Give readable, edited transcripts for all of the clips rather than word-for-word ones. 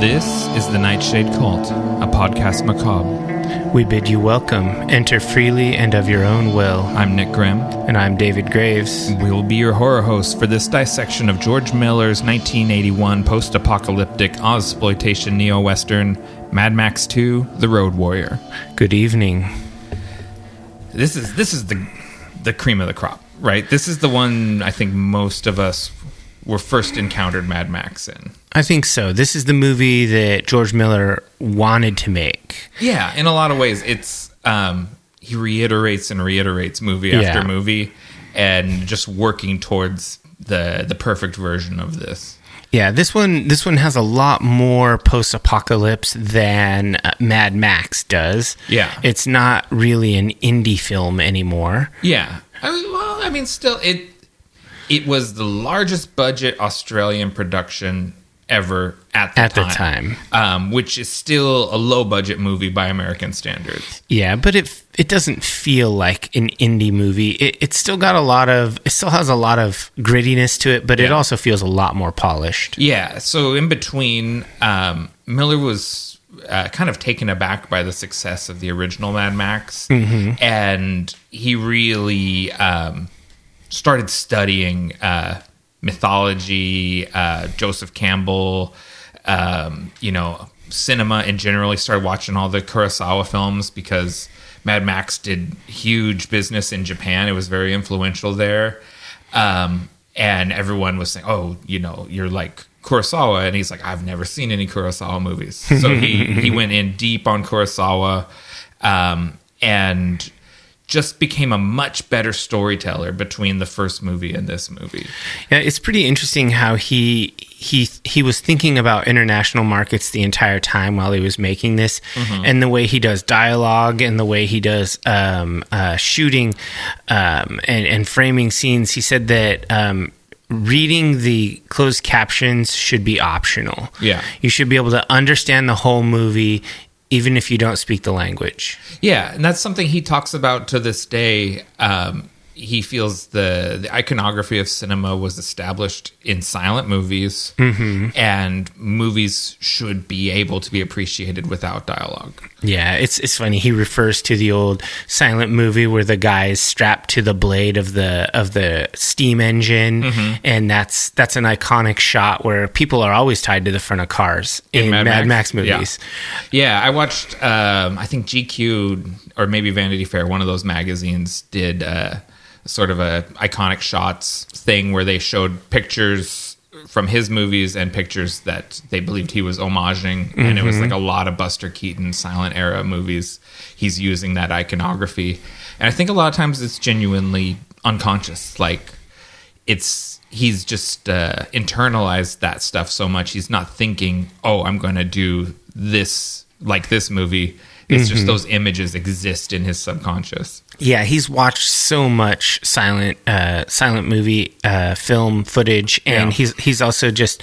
This is the Nightshade Cult, a podcast macabre. We bid you welcome. Enter freely and of your own will. I'm Nick Grimm. And I'm David Graves. We will be your horror hosts for this dissection of George Miller's 1981 post-apocalyptic Ozploitation neo-western, Mad Max 2, The Road Warrior. Good evening. This is the cream of the crop, right? This is the one I think most of us were first encountered Mad Max in. I think so. This is the movie that George Miller wanted to make. Yeah, in a lot of ways, it's he reiterates and reiterates movie after movie, and just working towards the perfect version of this. Yeah, this one has a lot more post-apocalypse than Mad Max does. Yeah, it's not really an indie film anymore. Yeah, still it was the largest budget Australian production ever at the time, which is still a low budget movie by American standards. Yeah, but it doesn't feel like an indie movie. It still has a lot of grittiness to it, but it also feels a lot more polished. Yeah. So in between, Miller was kind of taken aback by the success of the original Mad Max, and he really started studying mythology, Joseph Campbell, cinema in general. He started watching all the Kurosawa films because Mad Max did huge business in Japan. It was very influential there. And everyone was saying, oh, you're like Kurosawa. And he's like, I've never seen any Kurosawa movies. So he went in deep on Kurosawa, and just became a much better storyteller between the first movie and this movie. Yeah, it's pretty interesting how he was thinking about international markets the entire time while he was making this, and the way he does dialogue and the way he does shooting and framing scenes. He said that reading the closed captions should be optional. Yeah, you should be able to understand the whole movie even if you don't speak the language. Yeah, and that's something he talks about to this day. He feels the iconography of cinema was established in silent movies, and movies should be able to be appreciated without dialogue. Yeah, it's funny. He refers to the old silent movie where the guy is strapped to the blade of the steam engine, and that's an iconic shot where people are always tied to the front of cars in Mad Max movies. Yeah, I watched, I think GQ or maybe Vanity Fair, one of those magazines, did sort of a iconic shots thing where they showed pictures from his movies and pictures that they believed he was homaging, and it was like a lot of Buster Keaton silent era movies. He's using that iconography, and I think a lot of times it's genuinely unconscious. Like he's just internalized that stuff so much. He's not thinking, oh, I'm going to do this like this movie. It's just those images exist in his subconscious. Yeah, he's watched so much silent movie film footage, and he's also just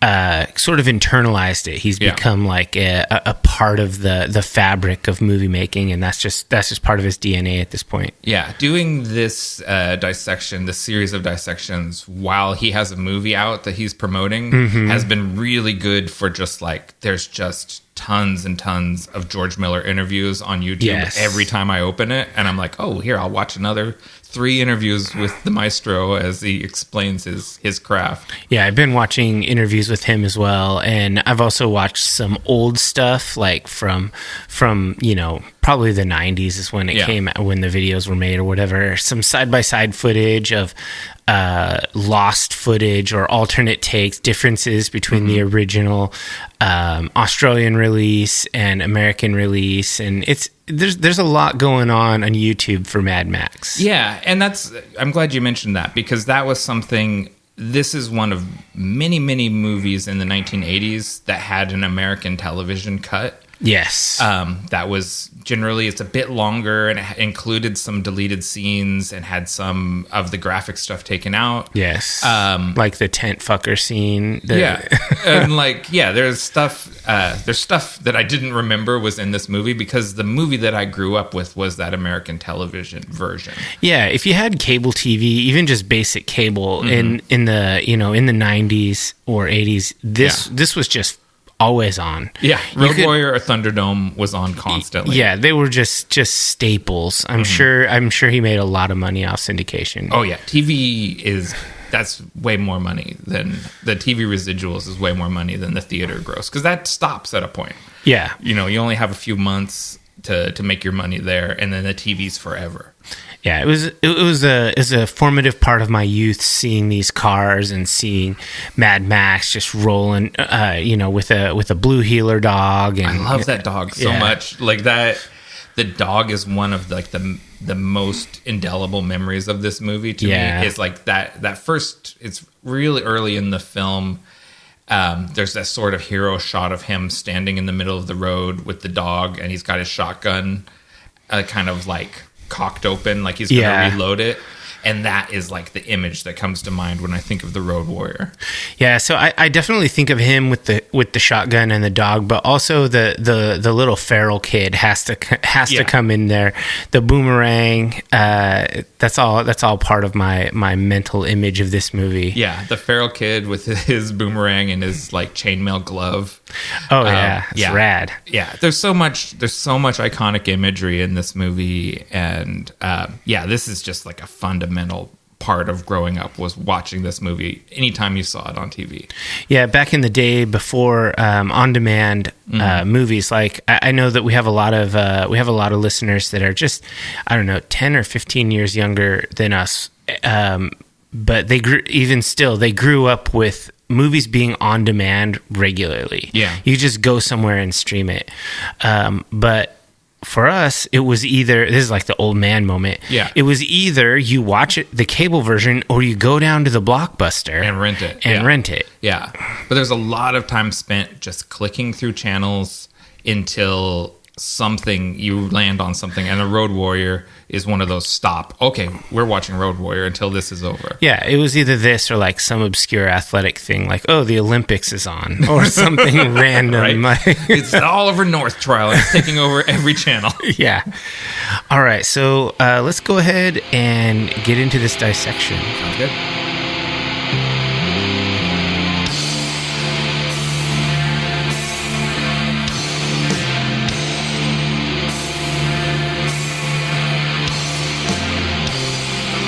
sort of internalized it. He's become like a part of the fabric of movie making, and that's just part of his DNA at this point. Yeah, doing this dissection, this series of dissections, while he has a movie out that he's promoting, has been really good for just like there's just tons and tons of George Miller interviews on YouTube every time I open it, and I'm like, oh, here, I'll watch another 3 interviews with the maestro as he explains his craft. Yeah, I've been watching interviews with him as well, and I've also watched some old stuff like from probably the 90s is when it came out, when the videos were made or whatever. Some side-by-side footage of lost footage or alternate takes, differences between the original Australian release and American release, and there's a lot going on YouTube for Mad Max. Yeah, and I'm glad you mentioned that, because that was something. This is one of many, many movies in the 1980s that had an American television cut. Yes. That was generally, it's a bit longer, and it included some deleted scenes and had some of the graphic stuff taken out. Yes. Like the tent fucker scene. And there's stuff that I didn't remember was in this movie, because the movie that I grew up with was that American television version. Yeah. If you had cable TV, even just basic cable in the 90s or 80s, this was just always on. Yeah, Road Warrior or Thunderdome was on constantly. Yeah, they were just staples. I'm sure he made a lot of money off syndication. Oh yeah, that's way more money than the TV residuals is way more money than the theater gross, because that stops at a point. Yeah, you only have a few months to make your money there, and then the TV's forever. Yeah, it was a formative part of my youth, seeing these cars and seeing Mad Max just rolling, with a blue heeler dog. And I love that dog so much. Like that, the dog is one of like the most indelible memories of this movie to me. Is like that first. It's really early in the film. There's that sort of hero shot of him standing in the middle of the road with the dog, and he's got his shotgun, kind of like cocked open, like he's gonna reload it, and that is like the image that comes to mind when I think of the Road Warrior. Yeah, so I definitely think of him with the shotgun and the dog, but also the little feral kid has to come in there. The boomerang, that's all part of my mental image of this movie. Yeah, the feral kid with his boomerang and his like chainmail glove. Oh it's rad. Yeah, there's so much iconic imagery in this movie, and this is just like a fundamental part of growing up, was watching this movie anytime you saw it on TV. Yeah, back in the day before on-demand movies, like I know that we have a lot of listeners that are just, I don't know, 10 or 15 years younger than us, but they grew up with movies being on demand regularly. Yeah, you just go somewhere and stream it, but for us, it was either, this is like the old man moment. Yeah. It was either you watch it, the cable version, or you go down to the Blockbuster and rent it. Rent it. Yeah. But there's a lot of time spent just clicking through channels until you land on something. And the Road Warrior is one of those stop. Okay, we're watching Road Warrior until this is over. Yeah, it was either this or like some obscure athletic thing, like, oh, the Olympics is on, or something random. Right? It's the Oliver North trial. It's taking over every channel. Yeah. All right, so let's go ahead and get into this dissection. Sounds good.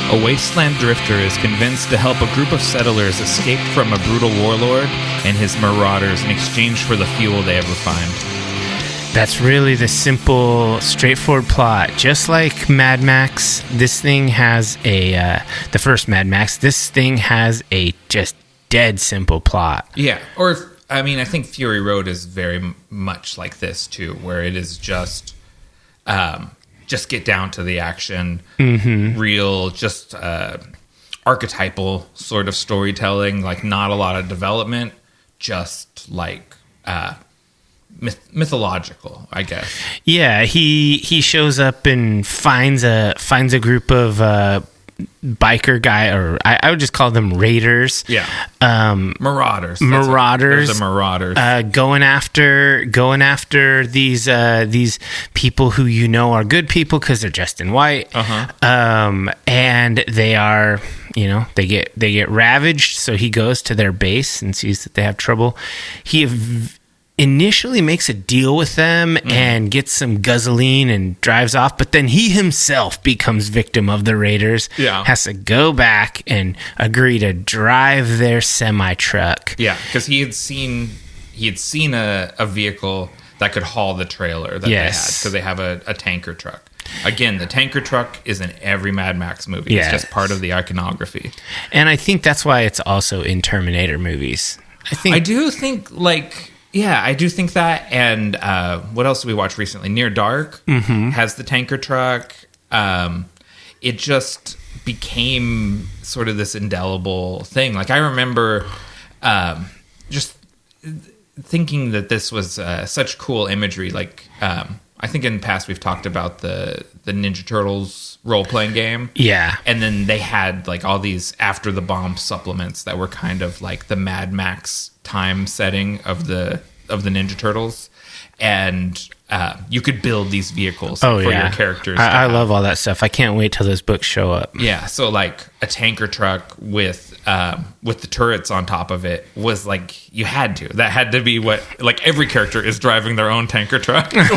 A wasteland drifter is convinced to help a group of settlers escape from a brutal warlord and his marauders in exchange for the fuel they ever find. That's really the simple, straightforward plot. Just like Mad Max, this thing has the first Mad Max, this thing has a just dead simple plot. Yeah, I think Fury Road is very much like this too, where it is just get down to the action, real, just archetypal sort of storytelling, like not a lot of development, just like mythological, I guess. Yeah, he shows up and finds a group of biker guy, or I would just call them raiders. Yeah. Marauders. Marauders. The Marauders. Going after these people who are good people because they're dressed in white. And they are, they get ravaged. So he goes to their base and sees that they have trouble. He initially makes a deal with them and gets some gasoline and drives off, but then he himself becomes victim of the raiders. Yeah. Has to go back and agree to drive their semi-truck. Yeah, because he had seen a vehicle that could haul the trailer that they had, because they have a tanker truck. Again, the tanker truck is in every Mad Max movie. It's just part of the iconography. And I think that's why it's also in Terminator movies. I do think that. And what else did we watch recently? Near Dark has the tanker truck. It just became sort of this indelible thing. Like, I remember just thinking that this was such cool imagery. Like, I think in the past we've talked about the Ninja Turtles role-playing game. Yeah. And then they had like all these After the Bomb supplements that were kind of like the Mad Max time setting of the of the Ninja Turtles, and you could build these vehicles for your characters. I love all that stuff. I can't wait till those books show up. Yeah, so like a tanker truck with the turrets on top of it was like, you had to. That had to be what, like, every character is driving their own tanker truck. Like,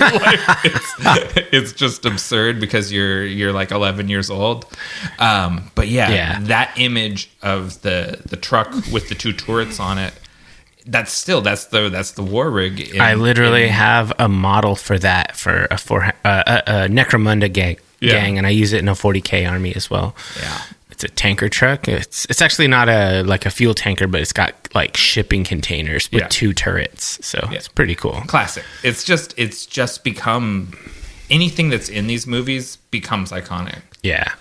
it's just absurd because you're like 11 years old. But that image of the truck with the two turrets on it, that's the war rig. I literally have a model for that for a Necromunda gang, and I use it in a 40K army as well. Yeah, it's a tanker truck. It's actually not a fuel tanker, but it's got like shipping containers with two turrets. So it's pretty cool. Classic. It's just become, anything that's in these movies becomes iconic. Yeah.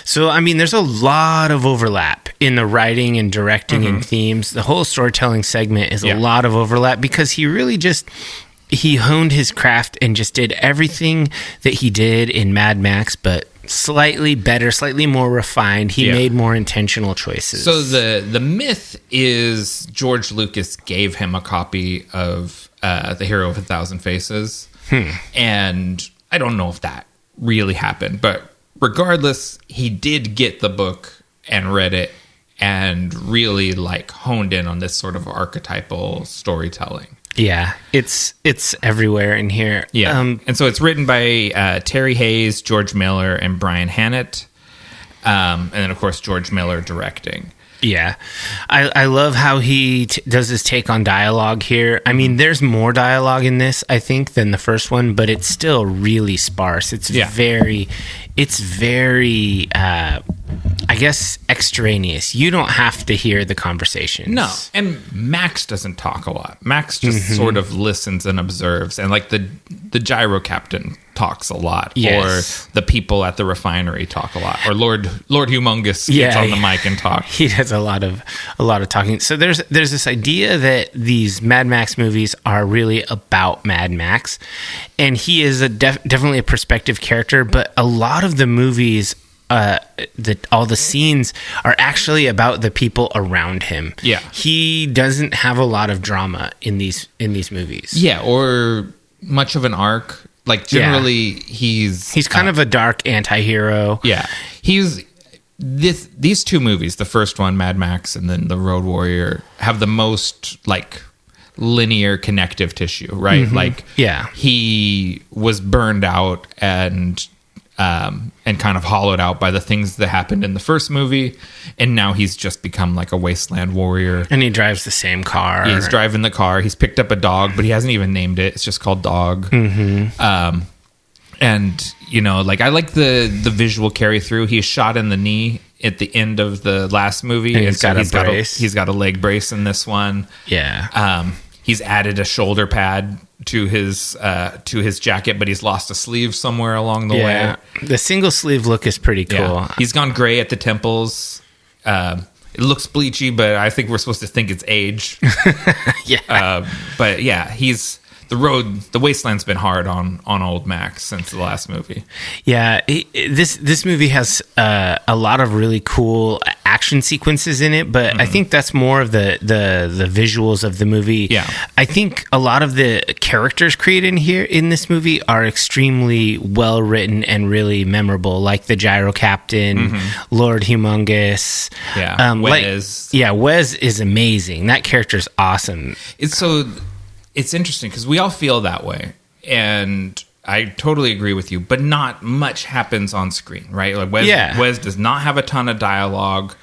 So, I mean, there's a lot of overlap in the writing and directing and themes. The whole storytelling segment is a lot of overlap because he really he honed his craft and just did everything that he did in Mad Max, but slightly better, slightly more refined. He made more intentional choices. So the myth is George Lucas gave him a copy of The Hero of a Thousand Faces. And I don't know if that really happened, but regardless, he did get the book and read it and really like honed in on this sort of archetypal storytelling. Yeah, it's everywhere in here. Yeah, and so it's written by Terry Hayes, George Miller, and Brian Hannett, and then of course George Miller directing. Yeah, I love how he does his take on dialogue here. I mean, there's more dialogue in this, I think, than the first one, but it's still really sparse. It's very, I guess, extraneous. You don't have to hear the conversations. No, and Max doesn't talk a lot. Max just sort of listens and observes, and like the gyro captain talks a lot, or the people at the refinery talk a lot, or Lord Humongous gets on the mic and talks. He does a lot of talking. So there's this idea that these Mad Max movies are really about Mad Max, and he is definitely a perspective character, but a lot of the movies, all the scenes are actually about the people around him. Yeah, he doesn't have a lot of drama in these movies. Yeah, or much of an arc. Like generally, he's kind of a dark anti-hero. Yeah, these two movies, the first one, Mad Max, and then The Road Warrior, have the most like linear connective tissue, right? Like, he was burned out and kind of hollowed out by the things that happened in the first movie, and now he's just become like a wasteland warrior. And he drives the same car. He's driving the car. He's picked up a dog, but he hasn't even named it. It's just called Dog. And you know, like, I like the visual carry through. He's shot in the knee at the end of the last movie, and he's got a brace. He's got a leg brace in this one. Yeah. He's added a shoulder pad to his jacket, but he's lost a sleeve somewhere along the way. The single sleeve look is pretty cool. Yeah. He's gone gray at the temples. It looks bleachy, but I think we're supposed to think it's age. But yeah, the wasteland's been hard on old Max since the last movie. Yeah, this movie has a lot of really cool action sequences in it, but I think that's more of the visuals of the movie. Yeah, I think a lot of the characters created in this movie are extremely well written and really memorable, like the gyro captain, Lord Humongous. Yeah, Wes. Wes is amazing. That character's awesome. It's interesting because we all feel that way, and I totally agree with you, but not much happens on screen, right? Like Wes does not have a ton of dialogue.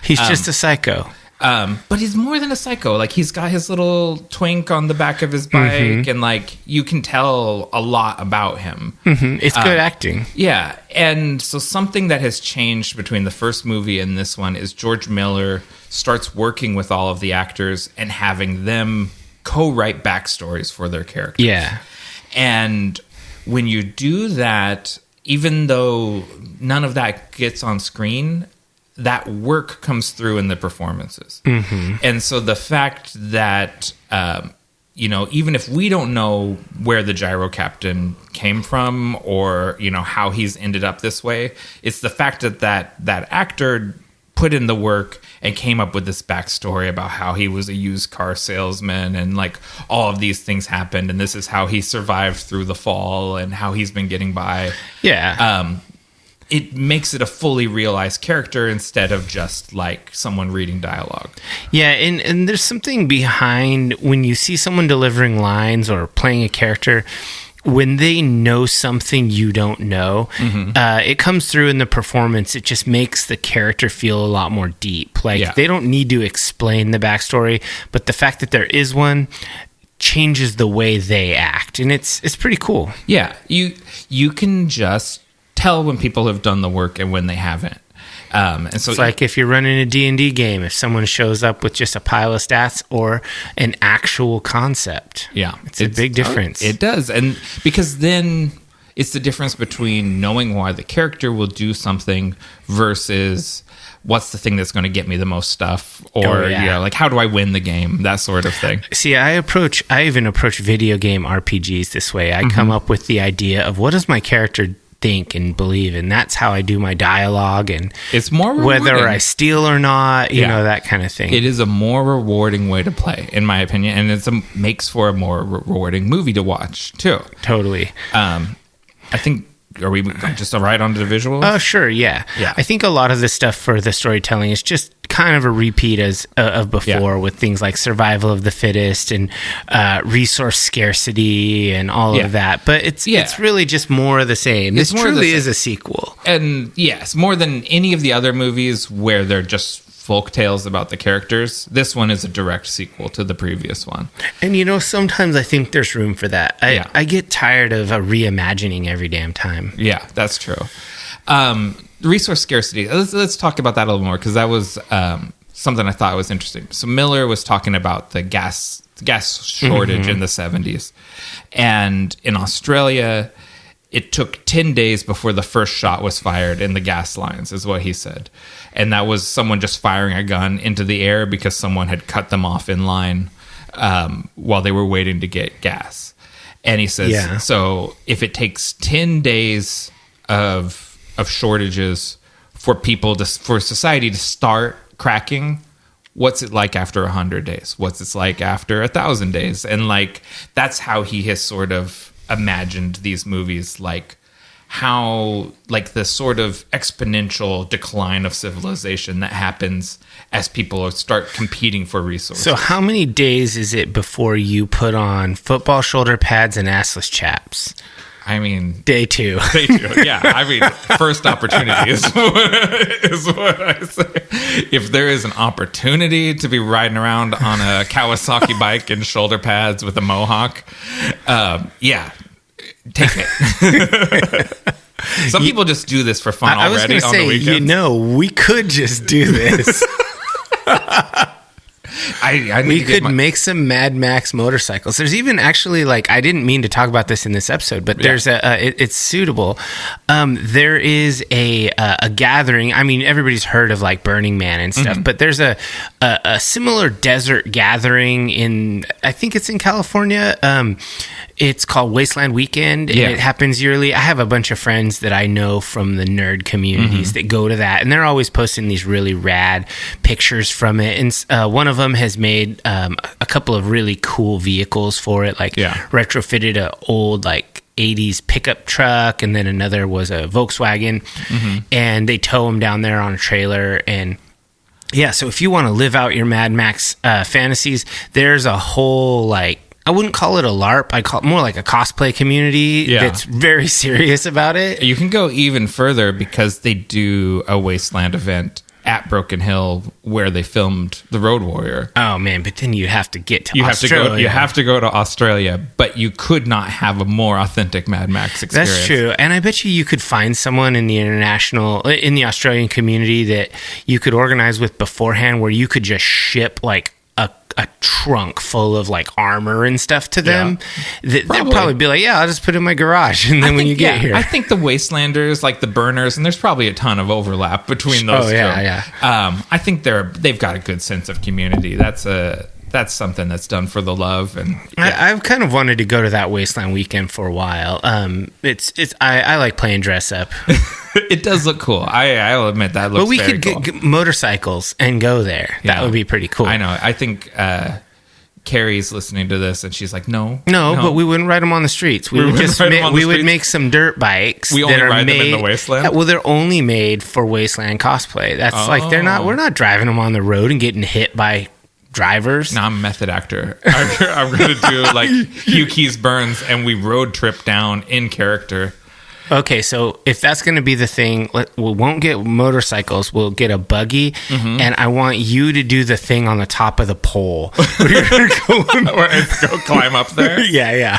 He's just a psycho. But he's more than a psycho. Like, he's got his little twink on the back of his bike, and like, you can tell a lot about him. It's good acting. Yeah, and so something that has changed between the first movie and this one is George Miller starts working with all of the actors and having them co-write backstories for their characters. Yeah. And when you do that, even though none of that gets on screen, that work comes through in the performances. And so the fact that, even if we don't know where the gyro captain came from or, how he's ended up this way, it's the fact that actor put in the work and came up with this backstory about how he was a used car salesman and like all of these things happened and this is how he survived through the fall and how he's been getting by. Yeah. It makes it a fully realized character instead of just like someone reading dialogue. Yeah, and there's something behind when you see someone delivering lines or playing a character, when they know something you don't know, it comes through in the performance. It just makes the character feel a lot more deep. Like they don't need to explain the backstory, but the fact that there is one changes the way they act, and it's pretty cool. Yeah, you can just tell when people have done the work and when they haven't. And so it's like if you're running a D&D game, if someone shows up with just a pile of stats or an actual concept. Yeah. It's a big difference. It does. And because then it's the difference between knowing why the character will do something versus what's the thing that's going to get me the most stuff, or like how do I win the game, that sort of thing. See, I even approach video game RPGs this way. I come up with the idea of what does my character think and believe, and that's how I do my dialogue, and it's more rewarding. Whether I steal or not, you know, that kind of thing. It is a more rewarding way to play, in my opinion, and it makes for a more rewarding movie to watch too. Totally. I think, are we just right onto the visuals? Oh, sure, yeah. I think a lot of the stuff for the storytelling is just kind of a repeat of before, with things like survival of the fittest and resource scarcity and all of that. But it's really just more of the same. This truly is a sequel. And yes, more than any of the other movies where they're just folk tales about the characters, this one is a direct sequel to the previous one. And you know, sometimes I think there's room for that. I get tired of reimagining every damn time. Yeah, that's true. Resource scarcity. Let's talk about that a little more, because that was something I thought was interesting. So Miller was talking about the gas shortage in the 70s. And in Australia, it took 10 days before the first shot was fired in the gas lines, is what he said. And that was someone just firing a gun into the air because someone had cut them off in line while they were waiting to get gas. And he says, so if it takes 10 days of shortages for society to start cracking, what's it like after 100 days? What's it like after 1,000 days? And like, that's how he has sort of imagined these movies, like how, like the sort of exponential decline of civilization that happens as people start competing for resources. So how many days is it before you put on football shoulder pads and assless chaps? I mean, day two. Yeah. I mean, first opportunity is what I say. If there is an opportunity to be riding around on a Kawasaki bike in shoulder pads with a mohawk, take it. Some people just do this for fun already on the weekends. You know, we could just do this. We could make some Mad Max motorcycles. There's even actually, like, I didn't mean to talk about this in this episode, but there's it's suitable. There is a gathering. I mean, everybody's heard of like Burning Man and stuff, but there's a similar desert gathering in, I think it's in California. It's called Wasteland Weekend, and it happens yearly. I have a bunch of friends that I know from the nerd communities that go to that, and they're always posting these really rad pictures from it. And one of them has made a couple of really cool vehicles for it, like retrofitted a old like 80s pickup truck, and then another was a Volkswagen, and they tow them down there on a trailer. And so if you want to live out your Mad Max fantasies, there's a whole, like, I wouldn't call it a LARP. I call it more like a cosplay community that's very serious about it. You can go even further because they do a Wasteland event at Broken Hill where they filmed The Road Warrior. Oh man, but then you have to get to Australia. You have to go to Australia, but you could not have a more authentic Mad Max experience. That's true. And I bet you could find someone in the Australian community that you could organize with beforehand, where you could just ship like a trunk full of like armor and stuff to them. They'll probably be like, I'll just put it in my garage. And then when you get here, I think the Wastelanders, like the Burners, and there's probably a ton of overlap between those two. I think they've got a good sense of community. That's something that's done for the love. And I've kind of wanted to go to that Wasteland Weekend for a while. I like playing dress up. It does look cool. I'll admit that looks. But we very could cool. get motorcycles and go there. That would be pretty cool. I know. I think Carrie's listening to this, and she's like, "No, but we wouldn't ride them on the streets. We would make some dirt bikes. We only ride them in the Wasteland. Well, they're only made for Wasteland cosplay. That's like they're not. We're not driving them on the road and getting hit by drivers. No, I'm a method actor. I'm going to do like Hugh Keys Burns, and we road trip down in character. Okay, so if that's going to be the thing, we won't get motorcycles. We'll get a buggy, and I want you to do the thing on the top of the pole. Or go climb up there? Yeah.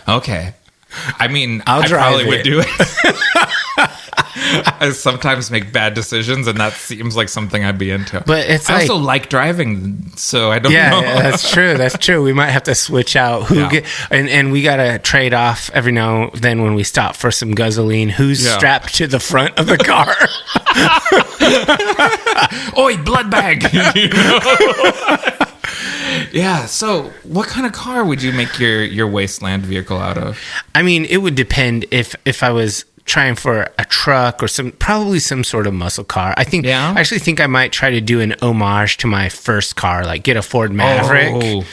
Okay. I mean, I probably would do it. I sometimes make bad decisions, and that seems like something I'd be into. But it's I also like driving, so I don't know. Yeah, that's true. We might have to switch out and we got to trade off every now and then when we stop for some gasoline. Who's strapped to the front of the car? Oi, blood bag! Yeah, so what kind of car would you make your Wasteland vehicle out of? I mean, it would depend if I was trying for a truck or probably some sort of muscle car. I actually think I might try to do an homage to my first car, like get a Ford Maverick.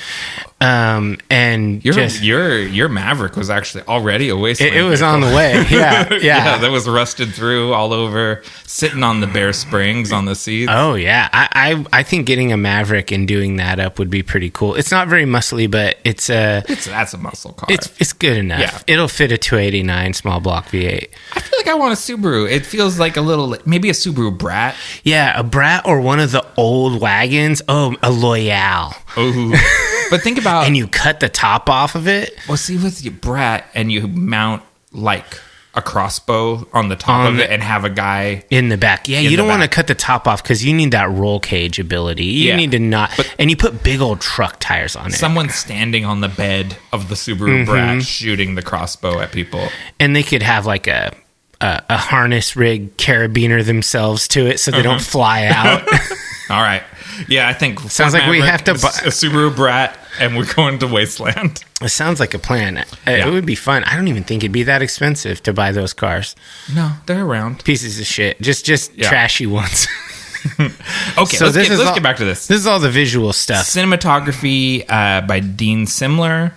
And your Maverick was actually already a Wasteland. It was on the way. Yeah. That was rusted through all over, sitting on the bare springs on the seats. Oh yeah, I think getting a Maverick and doing that up would be pretty cool. It's not very muscly, but that's a muscle car. It's good enough. Yeah. It'll fit a 289 small block V8. I feel like I want a Subaru. It feels like maybe a Subaru Brat. Yeah, a Brat or one of the old wagons. Oh, a Loyale. Oh. But think about... And you cut the top off of it? Well, see, with your Brat, and you mount, like, a crossbow on the top of it and have a guy... In the back. Yeah, you don't want to cut the top off because you need that roll cage ability. You need to not... and you put big old truck tires on it. Someone standing on the bed of the Subaru Brat shooting the crossbow at people. And they could have, like, a harness rig carabiner themselves to it so they don't fly out. All right. Yeah, I think... Sounds like we have to buy... A Subaru Brat, and we're going to Wasteland. It sounds like a plan. It would be fun. I don't even think it'd be that expensive to buy those cars. No, they're around. Pieces of shit. Just trashy ones. Okay, so let's get back to this. This is all the visual stuff. Cinematography by Dean Simler.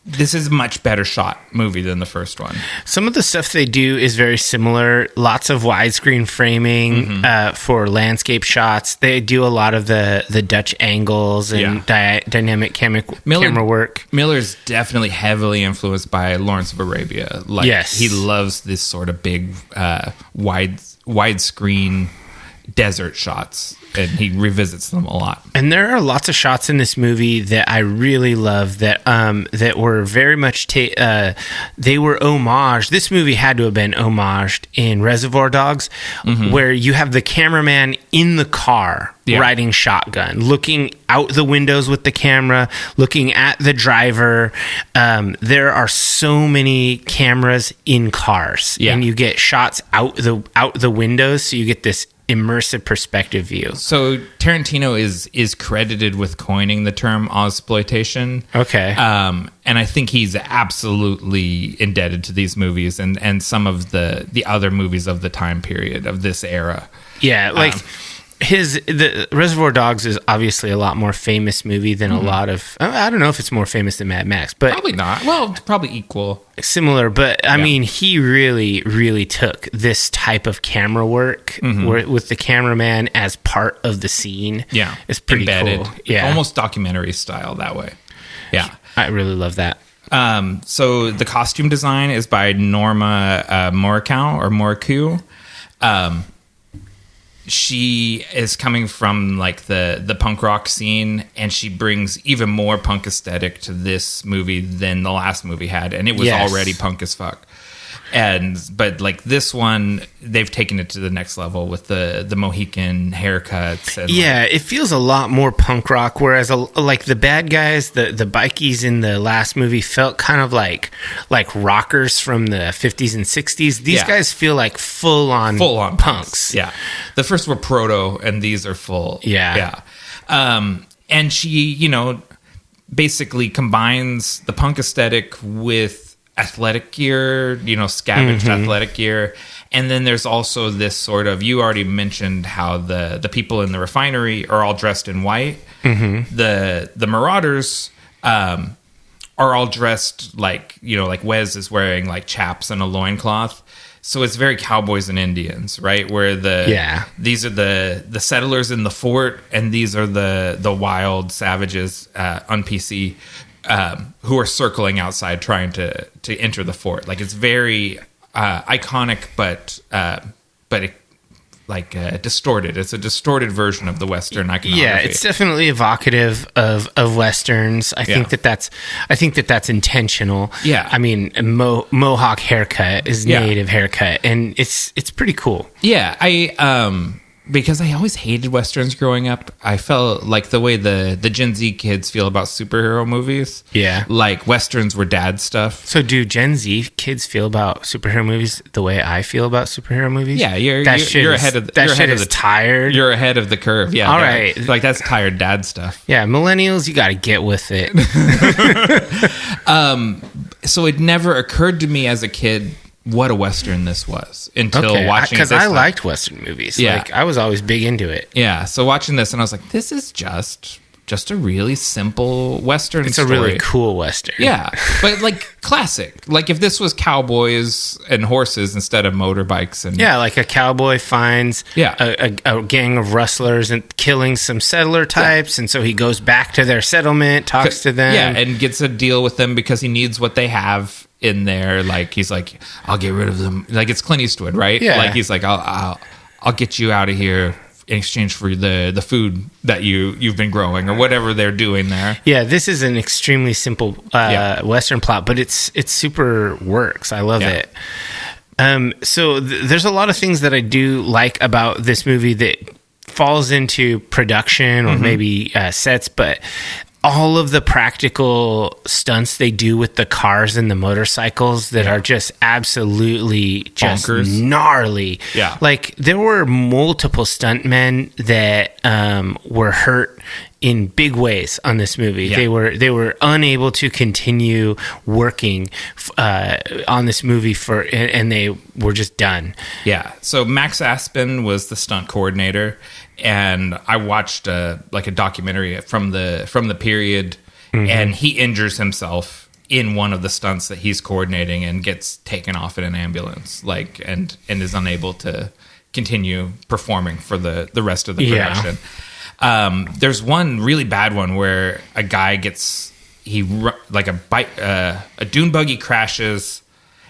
This is a much better shot movie than the first one. Some of the stuff they do is very similar. Lots of widescreen framing for landscape shots. They do a lot of the Dutch angles and dynamic camera work. Miller's definitely heavily influenced by Lawrence of Arabia. Yes. He loves this sort of big widescreen desert shots, and he revisits them a lot. And there are lots of shots in this movie that I really love that were very much they were homage. This movie had to have been homaged in Reservoir Dogs, where you have the cameraman in the car riding shotgun, looking out the windows with the camera, looking at the driver. There are so many cameras in cars, and you get shots out the windows, so you get this immersive perspective view. So Tarantino is credited with coining the term Ozploitation. Okay. And I think he's absolutely indebted to these movies and some of the other movies of the time period of this era. Yeah, like the Reservoir Dogs is obviously a lot more famous movie than a lot of... I don't know if it's more famous than Mad Max, but... Probably not. Well, it's probably equal. Similar, but I mean, he really, really took this type of camera work with the cameraman as part of the scene. Yeah. It's pretty embedded. Cool. Yeah. Almost documentary style that way. Yeah. I really love that. So the costume design is by Norma Morikow. She is coming from like the punk rock scene, and she brings even more punk aesthetic to this movie than the last movie had, and it was already punk as fuck. But like this one, they've taken it to the next level with the Mohican haircuts. And it feels a lot more punk rock. Whereas like the bad guys, the bikies in the last movie felt kind of like rockers from the 50s and 60s. These guys feel like full on punks. Yeah, the first were proto, and these are full. Yeah. And she, basically combines the punk aesthetic with athletic gear, scavenged athletic gear. And then there's also this sort of, you already mentioned how the people in the refinery are all dressed in white. Mm-hmm. The Marauders are all dressed like Wes is wearing like chaps and a loincloth. So it's very cowboys and Indians, right? Where these are the settlers in the fort, and these are the wild savages on PC who are circling outside trying to enter the fort. Like, it's very iconic, but distorted. It's a distorted version of the Western iconography. Yeah, it's definitely evocative of Westerns. I think that's intentional. Yeah. I mean, Mohawk haircut is native haircut, and it's pretty cool. Yeah, because I always hated Westerns growing up. I felt like the way the Gen Z kids feel about superhero movies. Yeah. Like, Westerns were dad stuff. So do Gen Z kids feel about superhero movies the way I feel about superhero movies? Yeah, you're ahead of the tired. You're ahead of the curve. Yeah. All right. Like, that's tired dad stuff. Yeah, millennials, you got to get with it. So it never occurred to me as a kid what a Western this was until watching it. Because I liked Western movies. Yeah. Like, I was always big into it. Yeah. So watching this, and I was like, this is just a really simple Western It's story. a really cool Western. Yeah. But like classic. Like, if this was cowboys and horses instead of motorbikes. And yeah, like a cowboy finds a gang of rustlers and killing some settler types. And so he goes back to their settlement, talks to them. Yeah. And gets a deal with them because he needs what they have in there. Like, he's like, I'll get rid of them. Like, it's Clint Eastwood, right? Yeah. Like, he's like, I'll get you out of here in exchange for the food that you've been growing, or whatever they're doing there. Yeah, this is an extremely simple Western plot, but it's super works. I love it. So there's a lot of things that I do like about this movie that falls into production or maybe sets, but all of the practical stunts they do with the cars and the motorcycles that are just absolutely just gnarly. Yeah. Like, there were multiple stuntmen that were hurt in big ways on this movie. Yeah. They were unable to continue working on this movie and they were just done. Yeah. So Max Aspen was the stunt coordinator, and I watched a documentary from the period, and he injures himself in one of the stunts that he's coordinating and gets taken off in an ambulance, and is unable to continue performing for the rest of the production. There's one really bad one where a guy a dune buggy crashes,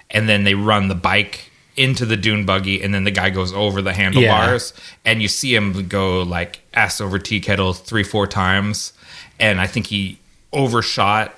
and then they run the bike into the dune buggy, and then the guy goes over the handlebars, and you see him go like ass over tea kettle 3-4 times, and I think he overshot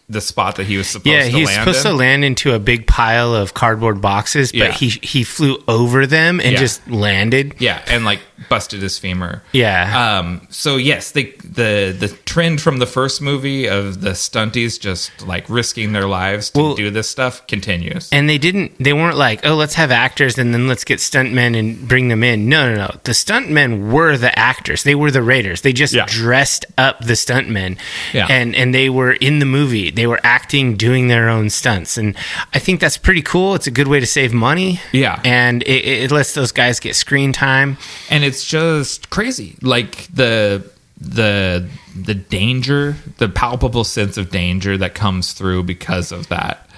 the spot that he was supposed to land in. Yeah, he's supposed to land into a big pile of cardboard boxes, but he flew over them and just landed. Yeah, and like busted his femur. Yeah. So yes, the trend from the first movie of the stunties just like risking their lives to do this stuff continues. And they weren't like, oh, let's have actors and then let's get stuntmen and bring them in. No. The stuntmen were the actors. They were the Raiders. They just dressed up the stuntmen. Yeah. And they were in the movie. They were acting, doing their own stunts. And I think that's pretty cool. It's a good way to save money. Yeah. And it lets those guys get screen time. And it's just crazy. Like the danger, the palpable sense of danger that comes through because of that.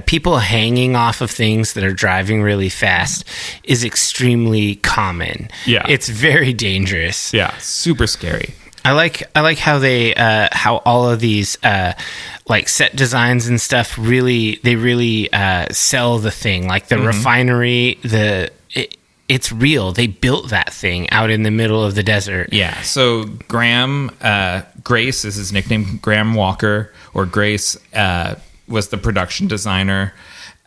People hanging off of things that are driving really fast is extremely common. Yeah. It's very dangerous. Yeah. Super scary. I like how they how all of these like set designs and stuff really sell the thing. Like the refinery, it's real. They built that thing out in the middle of the desert. Yeah. So Grace is his nickname. Graham Walker, or Grace, was the production designer.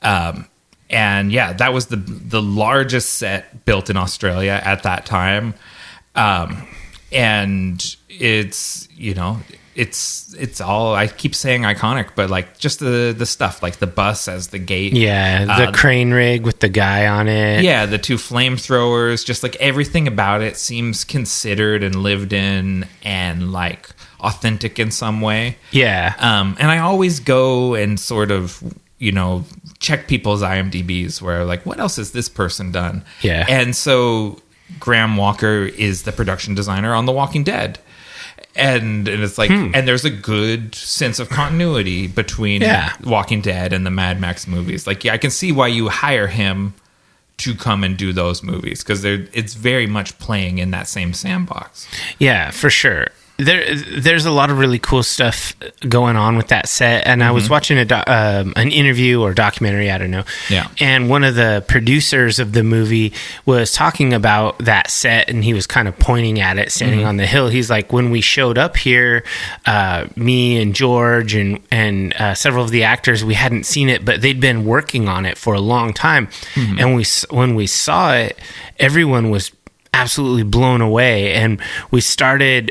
And yeah, that was the largest set built in Australia at that time. And it's all, I keep saying iconic, but like just the stuff, like the bus as the gate. Yeah, the crane rig with the guy on it. Yeah, the two flamethrowers, just like everything about it seems considered and lived in and like authentic in some way. Yeah. And I always go and sort of check people's IMDb's where like, what else has this person done? Yeah. And so Graham Walker is the production designer on The Walking Dead. And it's like, and there's a good sense of continuity between Walking Dead and the Mad Max movies. Like, I can see why you hire him to come and do those movies, because it's very much playing in that same sandbox. Yeah, for sure. There's a lot of really cool stuff going on with that set, and I was watching an interview or documentary, I don't know. Yeah. And one of the producers of the movie was talking about that set, and he was kind of pointing at it, standing on the hill. He's like, when we showed up here, me and George and several of the actors, we hadn't seen it, but they'd been working on it for a long time. And when we saw it, everyone was absolutely blown away, and we started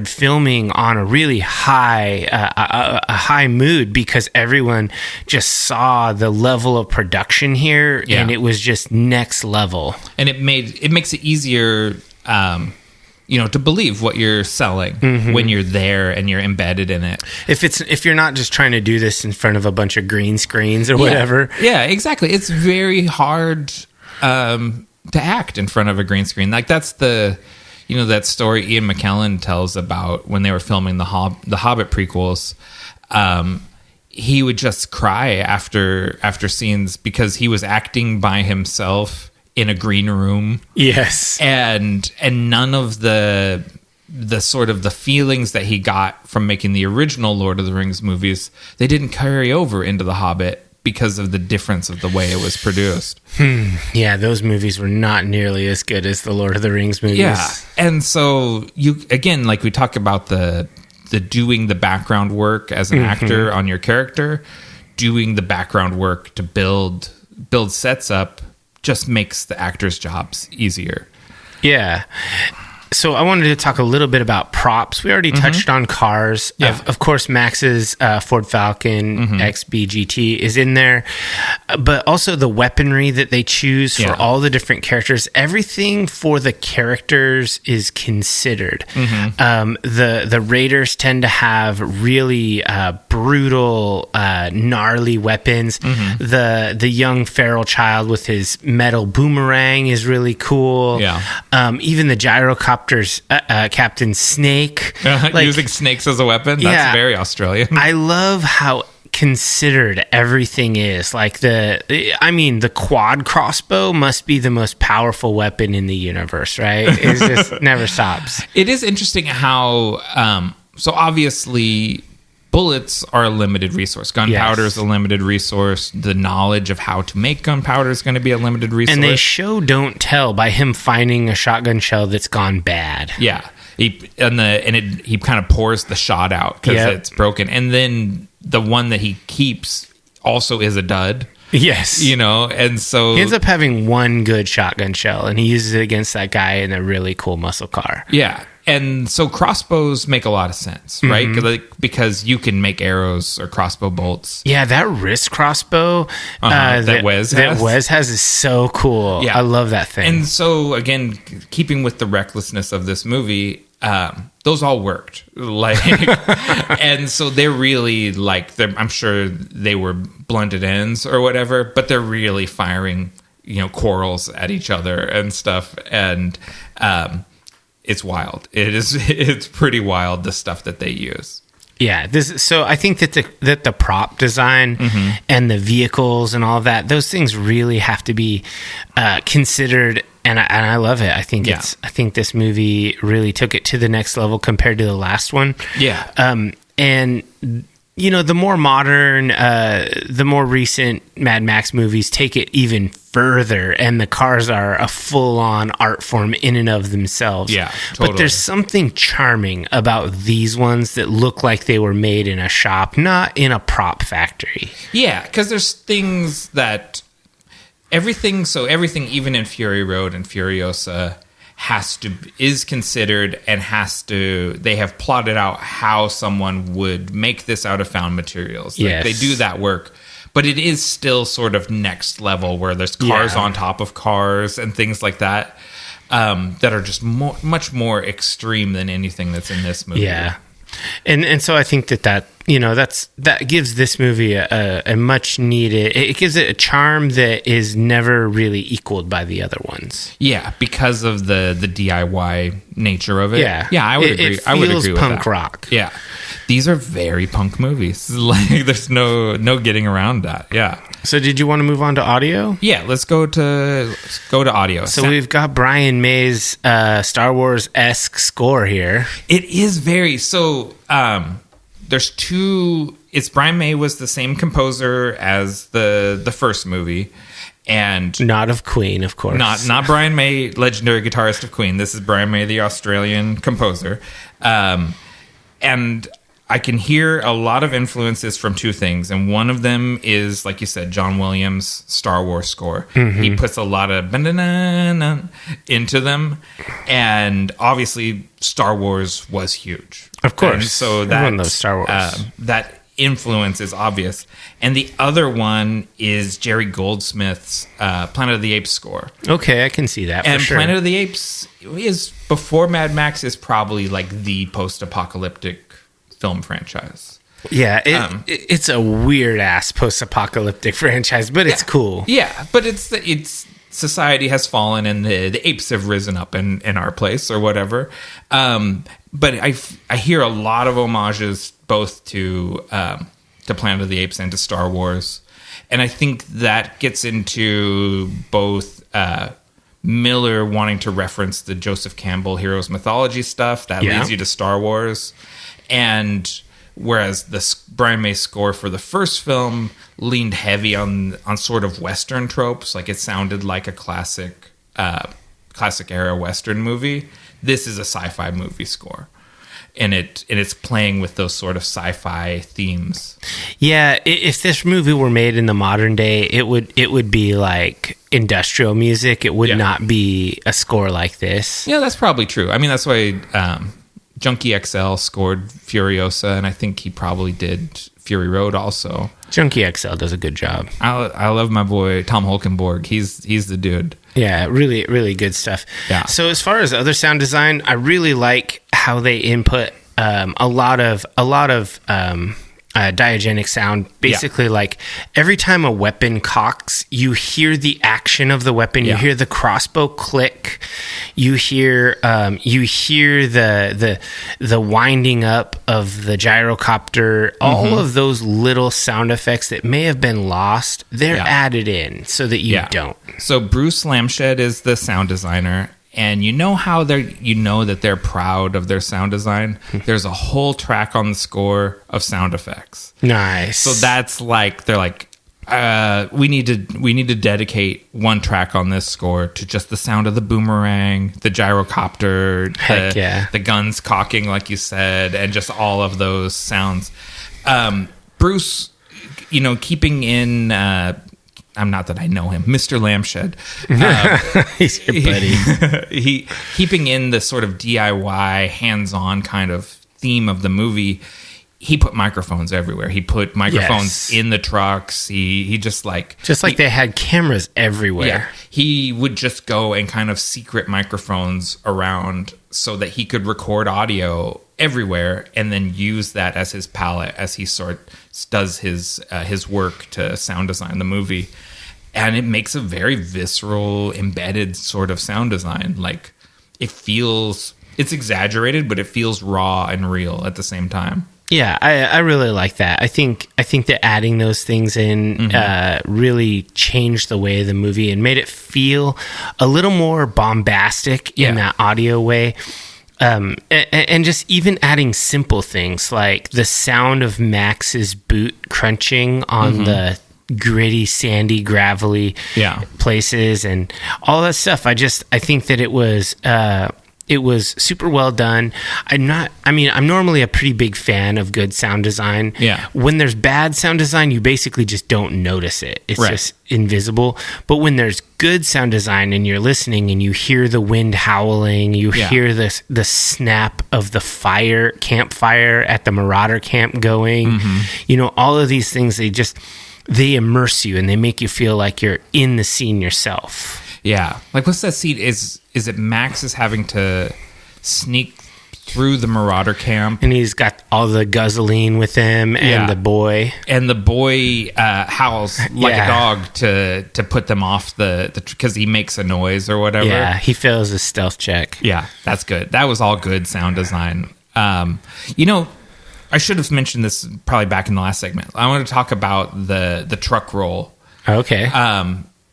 filming on a really high mood, because everyone just saw the level of production here, and it was just next level. And it makes it easier to believe what you're selling when you're there and you're embedded in it. If you're not just trying to do this in front of a bunch of green screens or whatever. Yeah, exactly. It's very hard to act in front of a green screen. Like, that's that story Ian McKellen tells about when they were filming the Hobbit prequels. He would just cry after scenes because he was acting by himself in a green room. Yes. And none of the sort of the feelings that he got from making the original Lord of the Rings movies, they didn't carry over into the Hobbit, because of the difference of the way it was produced. Yeah, those movies were not nearly as good as the Lord of the Rings movies. Yeah, and so like we talk about the doing the background work as an actor on your character, doing the background work to build sets up just makes the actors' jobs easier. Yeah. So I wanted to talk a little bit about props. We already touched on cars. Yeah. Of course, Max's Ford Falcon XB-GT is in there. But also the weaponry that they choose for all the different characters. Everything for the characters is considered. The Raiders tend to have really brutal, gnarly weapons. The young feral child with his metal boomerang is really cool. Yeah. Even the gyrocopter Captain Snake. Using snakes as a weapon? That's very Australian. I love how considered everything is. Like the quad crossbow must be the most powerful weapon in the universe, right? It just never stops. It is interesting how, so obviously bullets are a limited resource. Gunpowder is a limited resource. The knowledge of how to make gunpowder is going to be a limited resource. And they show don't tell by him finding a shotgun shell that's gone bad. Yeah. He kind of pours the shot out because it's broken. And then the one that he keeps also is a dud. Yes. And so he ends up having one good shotgun shell, and he uses it against that guy in a really cool muscle car. Yeah. And so crossbows make a lot of sense, right? Because you can make arrows or crossbow bolts. Yeah, that wrist crossbow that Wes has is so cool. Yeah. I love that thing. And so, again, keeping with the recklessness of this movie, those all worked. And so they're really I'm sure they were blunted ends or whatever, but they're really firing, quarrels at each other and stuff. And it's wild. It's pretty wild, the stuff that they use. Yeah, so I think that the prop design and the vehicles and all of that, those things really have to be considered, and I love it. I think this movie really took it to the next level compared to the last one. Yeah. And the more modern, the more recent Mad Max movies take it even further, and the cars are a full-on art form in and of themselves. Yeah, totally. But there's something charming about these ones that look like they were made in a shop, not in a prop factory. Yeah, because there's things that everything, even in Fury Road and Furiosa, is considered and they have plotted out how someone would make this out of found materials. They do that work, but it is still sort of next level where there's cars on top of cars and things like that, that are just much more extreme than anything that's in this movie. Yeah. And so I think that that gives this movie a much needed. It gives it a charm that is never really equaled by the other ones. Yeah, because of the DIY nature of it. Yeah, I would agree. I would agree with punk rock. Yeah, these are very punk movies. Like, there's no getting around that. Yeah. So, did you want to move on to audio? Yeah, let's go to audio. So we've got Brian May's Star Wars-esque score here. It is very so. There's two. It's Brian May was the same composer as the first movie, and not of Queen, of course. Not Brian May, legendary guitarist of Queen. This is Brian May, the Australian composer, and I can hear a lot of influences from two things, and one of them is, like you said, John Williams' Star Wars score. Mm-hmm. He puts a lot of into them, and obviously Star Wars was huge. Of course. And so everyone loves Star Wars. That influence is obvious. And the other one is Jerry Goldsmith's Planet of the Apes score. Okay, I can see that for sure. And Planet of the Apes is, before Mad Max, is probably like the post-apocalyptic film franchise. Yeah, it's a weird-ass post-apocalyptic franchise, but it's cool. Yeah, but it's society has fallen and the apes have risen up in our place or whatever. But I hear a lot of homages both to Planet of the Apes and to Star Wars. And I think that gets into both Miller wanting to reference the Joseph Campbell Heroes Mythology stuff that leads you to Star Wars. And whereas the Brian May score for the first film leaned heavy on sort of Western tropes, like it sounded like a classic era Western movie. This is a sci-fi movie score, and it's playing with those sort of sci-fi themes. Yeah, if this movie were made in the modern day, it would be like industrial music. It would not be a score like this. Yeah, that's probably true. I mean, that's why Junkie XL scored Furiosa, and I think he probably did Fury Road also. Junkie XL does a good job. I love my boy Tom Holkenborg. He's the dude. Yeah, really, really good stuff. Yeah. So as far as other sound design, I really like how they input a lot of diagenic sound. Basically, like every time a weapon cocks, you hear the action of the weapon. You hear the crossbow click. You hear the winding up of the gyrocopter. All of those little sound effects that may have been lost, they're added in so that you don't. So Bruce Lamshed is the sound designer. And you know how that they're proud of their sound design? There's a whole track on the score of sound effects. Nice. So that's like, they're like, we need to dedicate one track on this score to just the sound of the boomerang, the gyrocopter, the guns cocking, like you said, and just all of those sounds. Bruce, keeping in... I'm not that I know him, Mr. Lamshed. He's your buddy. He keeping in the sort of DIY, hands-on kind of theme of the movie. He put microphones everywhere. He put microphones in the trucks. He just like they had cameras everywhere. Yeah, he would just go and kind of secret microphones around so that he could record audio everywhere and then use that as his palette as he does his work to sound design the movie. And it makes a very visceral, embedded sort of sound design. Like, it's exaggerated, but it feels raw and real at the same time. Yeah, I really like that. I think that adding those things in really changed the way of the movie and made it feel a little more bombastic in that audio way. And just even adding simple things like the sound of Max's boot crunching on the gritty, sandy, gravelly places and all that stuff. I think that it was super well done. I'm normally a pretty big fan of good sound design. Yeah. When there's bad sound design, you basically just don't notice it. It's just invisible. But when there's good sound design and you're listening and you hear the wind howling, you hear the snap of the campfire at the Marauder camp going, all of these things, they immerse you and they make you feel like you're in the scene yourself. Yeah. Like, what's that scene? Is it Max is having to sneak through the Marauder camp. And he's got all the guzzling with him and the boy. And the boy howls like a dog to put them off because he makes a noise or whatever. Yeah, he fails his stealth check. Yeah, that's good. That was all good sound design. I should have mentioned this probably back in the last segment. I want to talk about the truck roll. Okay.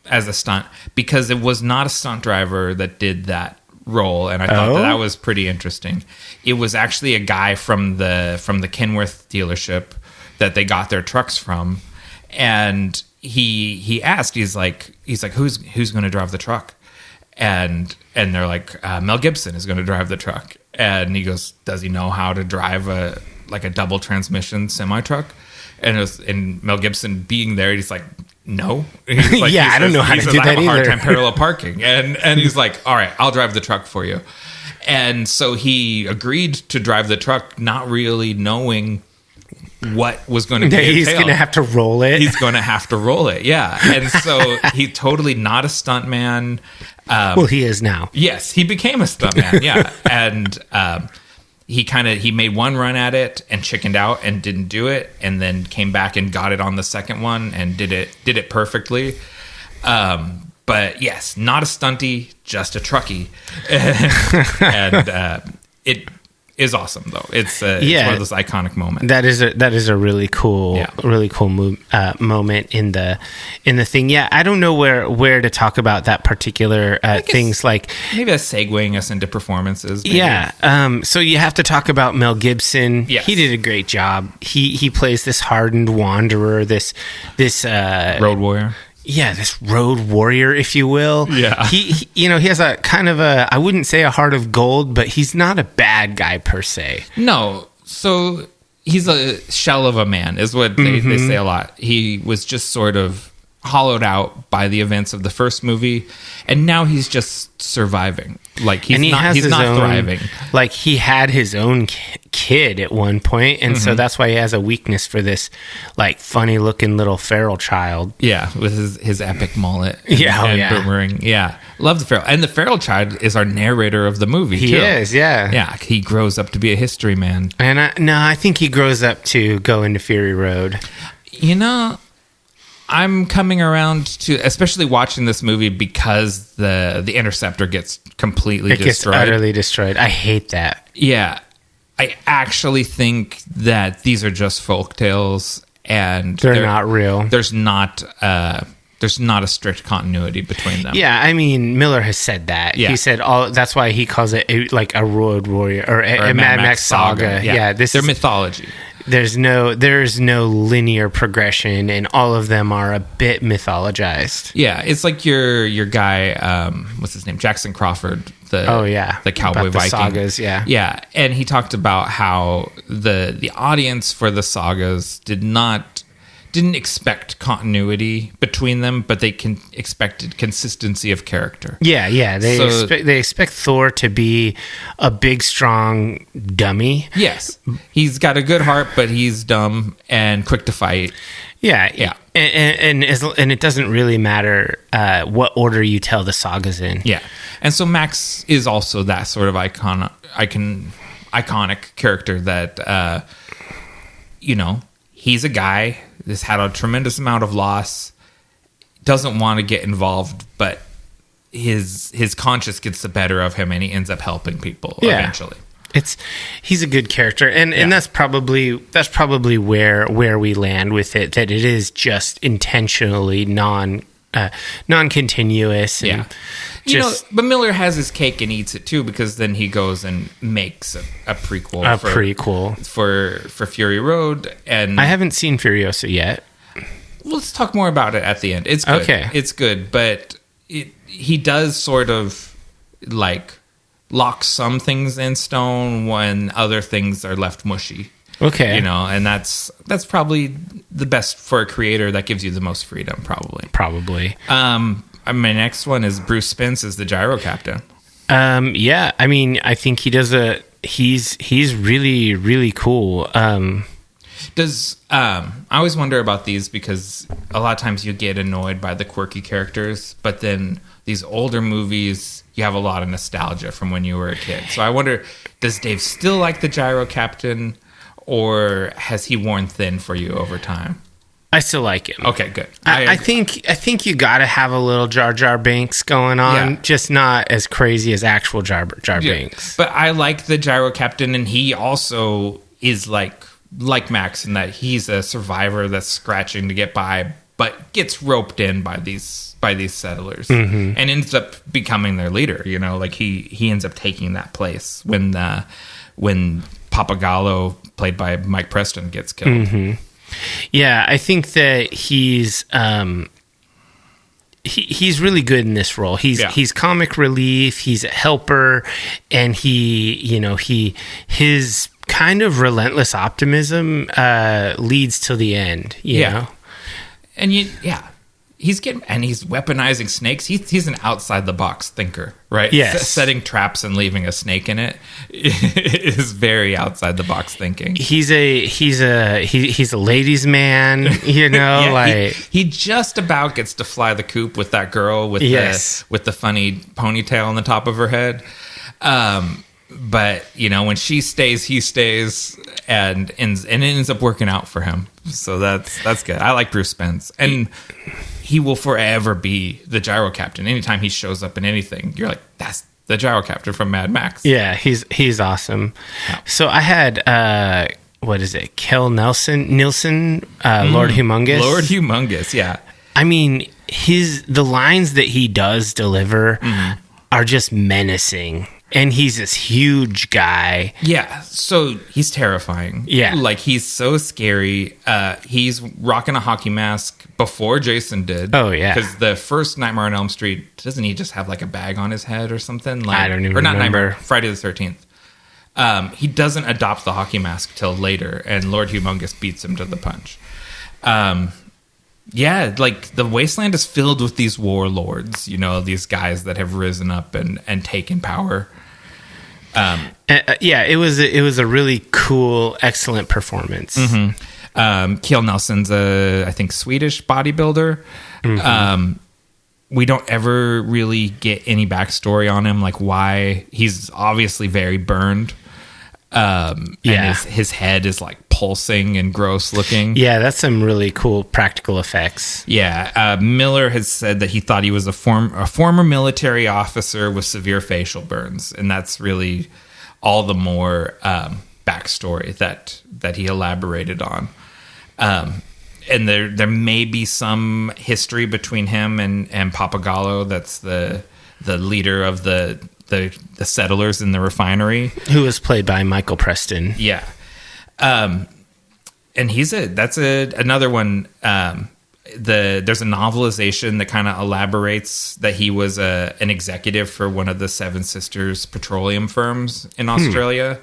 As a stunt, because it was not a stunt driver that did that role, and I thought that was pretty interesting. It was actually a guy from the Kenworth dealership that they got their trucks from, and he asked, he's like who's going to drive the truck, and they're like, Mel Gibson is going to drive the truck, and he goes, does he know how to drive a double transmission semi truck? And Mel Gibson being there, he's like, no. He's like, I don't know how to do that either. I have a hard time parallel parking. And he's like, all right, I'll drive the truck for you. And so he agreed to drive the truck, not really knowing what was going to be He's going to have to roll it. He's going to have to roll it, yeah. And so he totally not a stuntman. Well, he is now. Yes, he became a stuntman, yeah. And he made one run at it and chickened out and didn't do it, and then came back and got it on the second one and did it perfectly. But yes, not a stunty, just a truckie. And it is awesome though. It's one of those iconic moments. That is a really cool moment in the thing. Yeah, I don't know where to talk about that particular things, like maybe that's segueing us into performances. Maybe. Yeah. So you have to talk about Mel Gibson. Yes. He did a great job. He plays this hardened wanderer, this road warrior. Yeah, this road warrior, if you will. Yeah. He has a kind of I wouldn't say a heart of gold, but he's not a bad guy per se. No. So he's a shell of a man, is what they say a lot. He was just sort of hollowed out by the events of the first movie, and now he's just surviving. Like he's not thriving. Like he had his own kid at one point, and so that's why he has a weakness for this like funny looking little feral child. Yeah, with his epic mullet. And boomerang. Yeah, love the feral, and the feral child is our narrator of the movie. He is, yeah. Yeah, he grows up to be a history man, and I think he grows up to go into Fury Road. I'm coming around to, especially watching this movie, because the Interceptor gets completely destroyed. It gets utterly destroyed. I hate that. Yeah. I actually think that these are just folk tales, and they're not real. There's not a strict continuity between them. Yeah, I mean, Miller has said that. Yeah. He said that's why he calls it a road warrior or a Mad Max saga. Yeah, they're mythology. There's no linear progression, and all of them are a bit mythologized. Yeah, it's like your guy, what's his name, Jackson Crawford. The cowboy Viking sagas. Yeah, and he talked about how the audience for the sagas didn't expect continuity between them, but they expected consistency of character. Yeah. They expect Thor to be a big, strong dummy. Yes, he's got a good heart, but he's dumb and quick to fight. Yeah. And it doesn't really matter what order you tell the sagas in. Yeah, and so Max is also that sort of iconic character that he's a guy that's had a tremendous amount of loss, doesn't want to get involved, but his conscience gets the better of him, and he ends up helping people eventually. He's a good character, and that's probably where we land with it, that it is just intentionally non-continuous. And but Miller has his cake and eats it too, because then he goes and makes a prequel for Fury Road, and I haven't seen Furiosa yet. Let's talk more about it at the end. It's good. Okay. It's good, but he does sort of like lock some things in stone when other things are left mushy. Okay. And that's probably the best for a creator. That gives you the most freedom, probably. My next one is Bruce Spence as the gyro captain. Yeah, I mean, I think he does he's really, really cool. I always wonder about these, because a lot of times you get annoyed by the quirky characters, but then these older movies, you have a lot of nostalgia from when you were a kid. So I wonder, does Dave still like the Gyro Captain, or has he worn thin for you over time? I still like him. Okay, good. I think you got to have a little Jar Jar Binks going on, just not as crazy as actual Jar Binks. But I like the Gyro Captain, and he also is like Max in that he's a survivor that's scratching to get by, but gets roped in by these settlers and ends up becoming their leader. You know, like he ends up taking that place when Papagallo, played by Mike Preston, gets killed. Yeah, I think that he's really good in this role. He's comic relief. He's a helper, and his kind of relentless optimism leads to the end. You know, and he's weaponizing snakes. He's an outside the box thinker, right? Yes. Setting traps and leaving a snake in it is very outside the box thinking. He's a ladies' man, you know. He just about gets to fly the coop with that girl with the funny ponytail on the top of her head. But when she stays, he stays, and it ends up working out for him. So that's good. I like Bruce Spence, and he will forever be the Gyro Captain. Anytime he shows up in anything, you're like, that's the Gyro Captain from Mad Max. Yeah, he's awesome. Yeah. So I had what is it? Kel Nielsen, Lord Humongous. Lord Humongous, yeah. I mean, the lines that he does deliver are just menacing. And he's this huge guy. Yeah, so he's terrifying. Yeah. Like, he's so scary. He's rocking a hockey mask before Jason did. Oh, yeah. Because the first Nightmare on Elm Street, doesn't he just have, like, a bag on his head or something? Like, I don't even remember. Or not Nightmare, Friday the 13th. He doesn't adopt the hockey mask till later, and Lord Humongous beats him to the punch. Yeah, like, the Wasteland is filled with these warlords, these guys that have risen up and taken power. It was a really cool, excellent performance. Kjell Nelson's I think Swedish bodybuilder. We don't ever really get any backstory on him, like why he's obviously very burned. And his head is like pulsing and gross looking. Yeah, that's some really cool practical effects. Yeah, Miller has said that he thought he was a former military officer with severe facial burns, and that's really all the more backstory that he elaborated on. And there may be some history between him and Papagallo. That's the leader of the settlers in the refinery, who was played by Michael Preston. Yeah. And that's another one. There's a novelization that kind of elaborates that he was an executive for one of the Seven Sisters petroleum firms in Australia.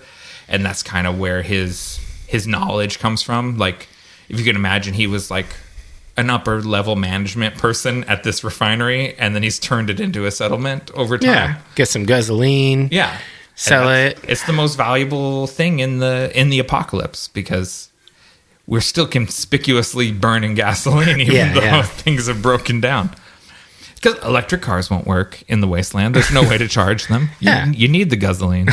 And that's kind of where his knowledge comes from. Like, if you can imagine, he was like an upper level management person at this refinery, and then he's turned it into a settlement over time. Yeah, get some gasoline. Yeah, sell it. It's the most valuable thing in the apocalypse, because we're still conspicuously burning gasoline, even though things have broken down. Because electric cars won't work in the Wasteland. There's no way to charge them. You need the gasoline.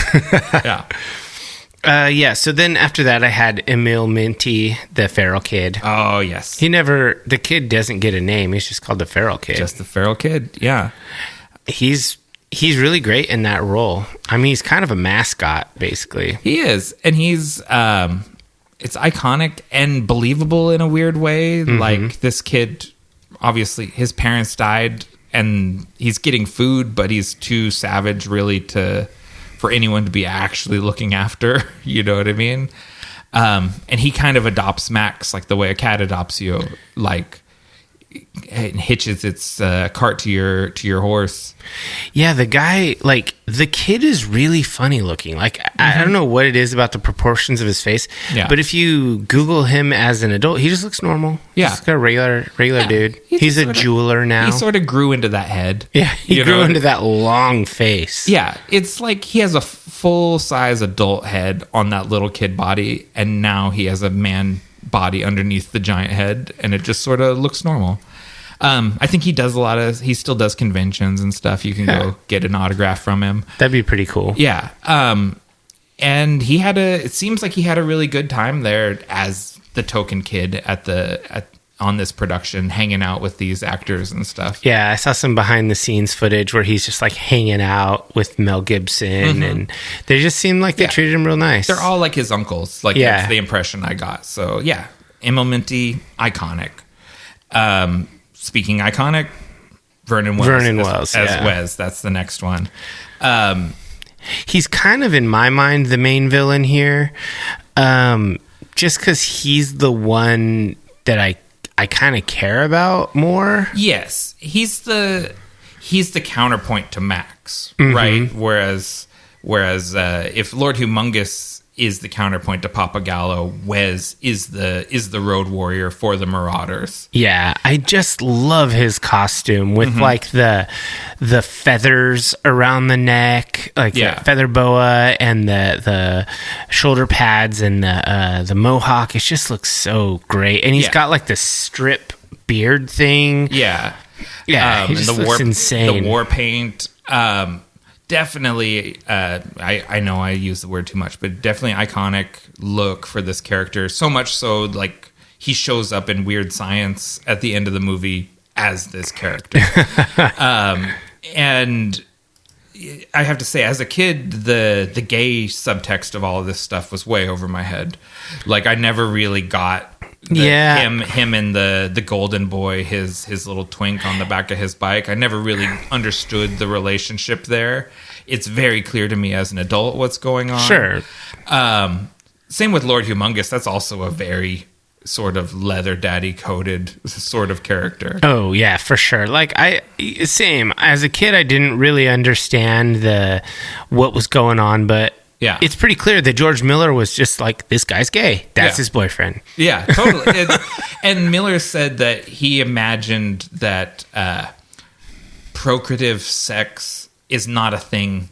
So then after that, I had Emil Minty, the feral kid. Oh, yes. The kid doesn't get a name. He's just called the feral kid. Just the feral kid, yeah. He's really great in that role. I mean, he's kind of a mascot, basically. He is. And he's, it's iconic and believable in a weird way. Like, this kid, obviously, his parents died, and he's getting food, but he's too savage, really, for anyone to be actually looking after, you know what I mean? And he kind of adopts Max like the way a cat adopts you, like it hitches its cart to your horse. Yeah, the guy, like, the kid is really funny looking. Like, I don't know what it is about the proportions of his face, but if you Google him as an adult, he just looks normal. Yeah, he's like a regular dude. He's a jeweler now. He sort of grew into that head. Yeah, he grew into that long face. Yeah, it's like he has a full-size adult head on that little kid body, and now he has a man body underneath the giant head, and it just sort of looks normal. I think he still does conventions and stuff. You can go get an autograph from him. That'd be pretty cool. Yeah. And it seems like he had a really good time there as the token kid on this production, hanging out with these actors and stuff. Yeah, I saw some behind the scenes footage where he's just like hanging out with Mel Gibson, and they just seem like they treated him real nice. They're all like his uncles. Like, that's the impression I got. So yeah, Emil Minty, iconic. Speaking iconic, Vernon Wells as Wes. That's the next one. He's kind of, in my mind, the main villain here, just because he's the one that I kind of care about more. Yes, he's the counterpoint to Max, right? Whereas if Lord Humongous is the counterpoint to Papagallo, Wes is the road warrior for the Marauders. Yeah, I just love his costume with like the feathers around the neck, like the feather boa, and the shoulder pads, and the mohawk. It just looks so great, and he's got like the strip beard thing. Yeah, he just looks insane. The war paint. Definitely, I know I use the word too much, but definitely iconic look for this character. So much so, like, he shows up in Weird Science at the end of the movie as this character. And I have to say, as a kid, the gay subtext of all of this stuff was way over my head. Like, I never really got him and the golden boy, his little twink on the back of his bike. I never really understood the relationship there. It's very clear to me as an adult what's going on. Sure. Same with Lord Humongous. That's also a very sort of leather daddy coded sort of character. Oh yeah, for sure. Like same as a kid, I didn't really understand what was going on, but yeah, it's pretty clear that George Miller was just like, this guy's gay. That's his boyfriend. Yeah, totally. And Miller said that he imagined that procreative sex is not a thing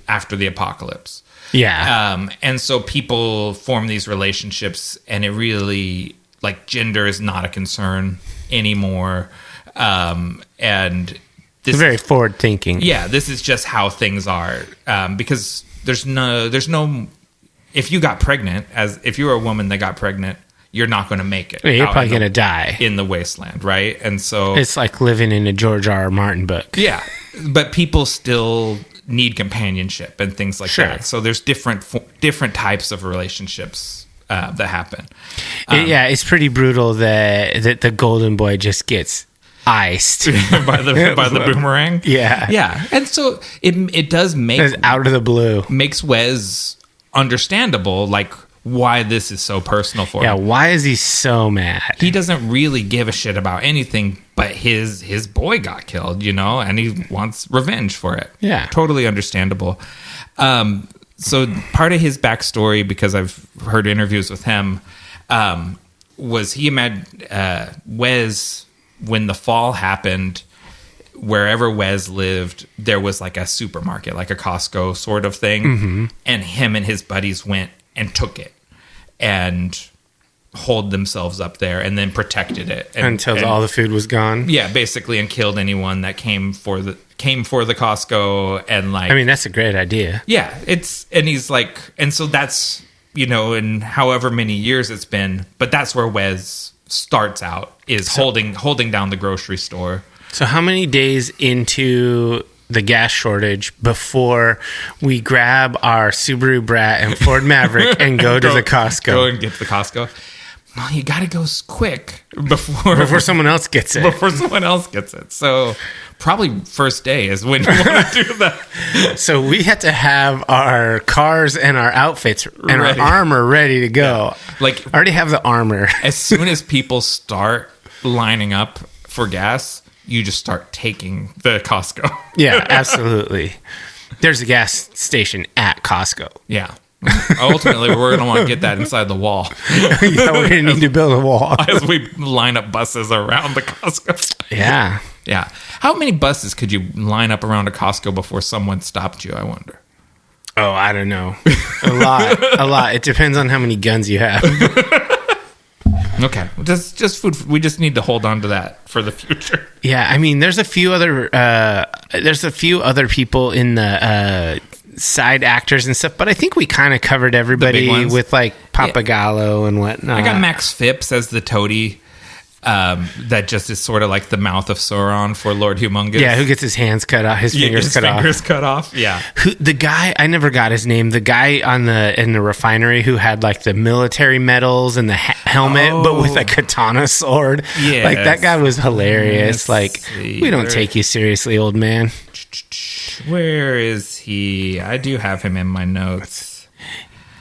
after the apocalypse. Yeah. And so people form these relationships, and it really, like, gender is not a concern anymore. And this very forward thinking. Yeah, this is just how things are. Because there's no, if you got pregnant, if you were a woman that got pregnant, you're not going to make it. You're probably going to die in the wasteland, right? And so it's like living in a George R.R. Martin book. Yeah, but people still need companionship and things like that. So there's different types of relationships that happen. It's pretty brutal that the golden boy just gets iced by the boomerang. Yeah, and so it does make, it's out of the blue, makes Wes understandable, like, why this is so personal for him. Yeah, why is he so mad? He doesn't really give a shit about anything, but his boy got killed, and he wants revenge for it. Yeah. Totally understandable. So part of his backstory, because I've heard interviews with him, was he Wes, when the fall happened, wherever Wes lived, there was like a supermarket, like a Costco sort of thing, and him and his buddies went and took it and holed themselves up there and then protected it until all the food was gone. Yeah, basically, and killed anyone that came for the Costco. And like, I mean, that's a great idea. Yeah, and he's like, and so that's, in however many years it's been, but that's where Wes starts out, is holding down the grocery store. So how many days into the gas shortage before we grab our Subaru Brat and Ford Maverick and go to the Costco? Go and get to the Costco. Well, you got to go quick before someone else gets it. Before someone else gets it. So probably first day is when you want to do that. So we had to have our cars and our outfits and our armor ready to go. Yeah. Like, I already have the armor. As soon as people start lining up for gas, you just start taking the Costco. Yeah, absolutely. There's a gas station at Costco. Yeah. Ultimately, we're going to want to get that inside the wall. Yeah, we're going to need to build a wall. As we line up buses around the Costco. Yeah. Yeah. How many buses could you line up around a Costco before someone stopped you, I wonder? Oh, I don't know. A lot. It depends on how many guns you have. Okay, just food. We just need to hold on to that for the future. Yeah, I mean, there's a few other people in the side actors and stuff, but I think we kind of covered everybody with like Papagallo and whatnot. I got Max Phipps as the toady. That just is sort of like the mouth of Sauron for Lord Humongous. Yeah, who gets his hands cut off, his fingers cut off. Yeah. The guy, I never got his name. The guy in the refinery who had like the military medals and the helmet, but with a katana sword. Yeah, like that guy was hilarious. We don't take you seriously, old man. Where is he? I do have him in my notes.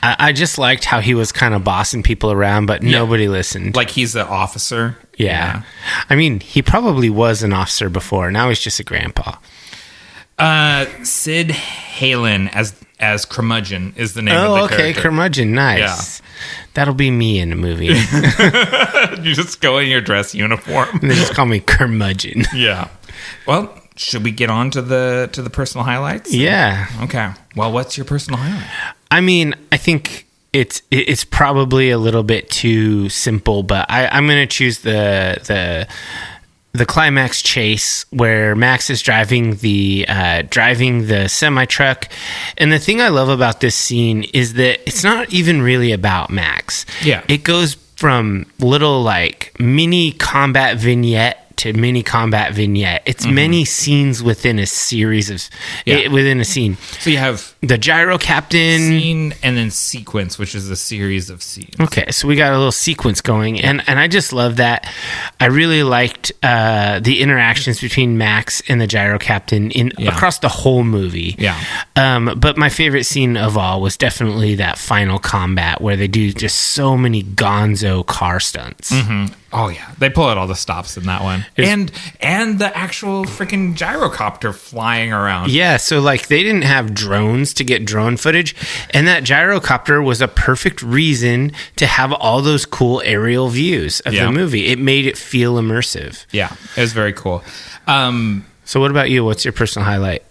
I just liked how he was kind of bossing people around, but nobody listened. Like he's an officer. Yeah. I mean, he probably was an officer before. Now he's just a grandpa. Sid Halen as Curmudgeon is the name of the character. Okay, Curmudgeon. Nice. Yeah. That'll be me in a movie. You just go in your dress uniform. And they just call me Curmudgeon. Yeah. Well, should we get on to the personal highlights? Yeah. Okay. Well, what's your personal highlight? I mean, I think it's probably a little bit too simple, but I'm going to choose the climax chase where Max is driving the semi truck, and the thing I love about this scene is that it's not even really about Max. Yeah, it goes from little like mini combat vignette to mini combat vignette. It's many scenes within a series of within a scene. So you have the gyro captain scene and then sequence, which is a series of scenes. Okay, so we got a little sequence going, and I just love that. I really liked the interactions between Max and the gyro captain across the whole movie. Yeah. But my favorite scene of all was definitely that final combat where they do just so many gonzo car stunts. Mm-hmm. Oh yeah, they pull out all the stops in that one, and the actual freaking gyrocopter flying around. Yeah, so like they didn't have drones to get drone footage, and that gyrocopter was a perfect reason to have all those cool aerial views of the movie. It made it feel immersive. Yeah, it was very cool. So what about you? What's your personal highlight?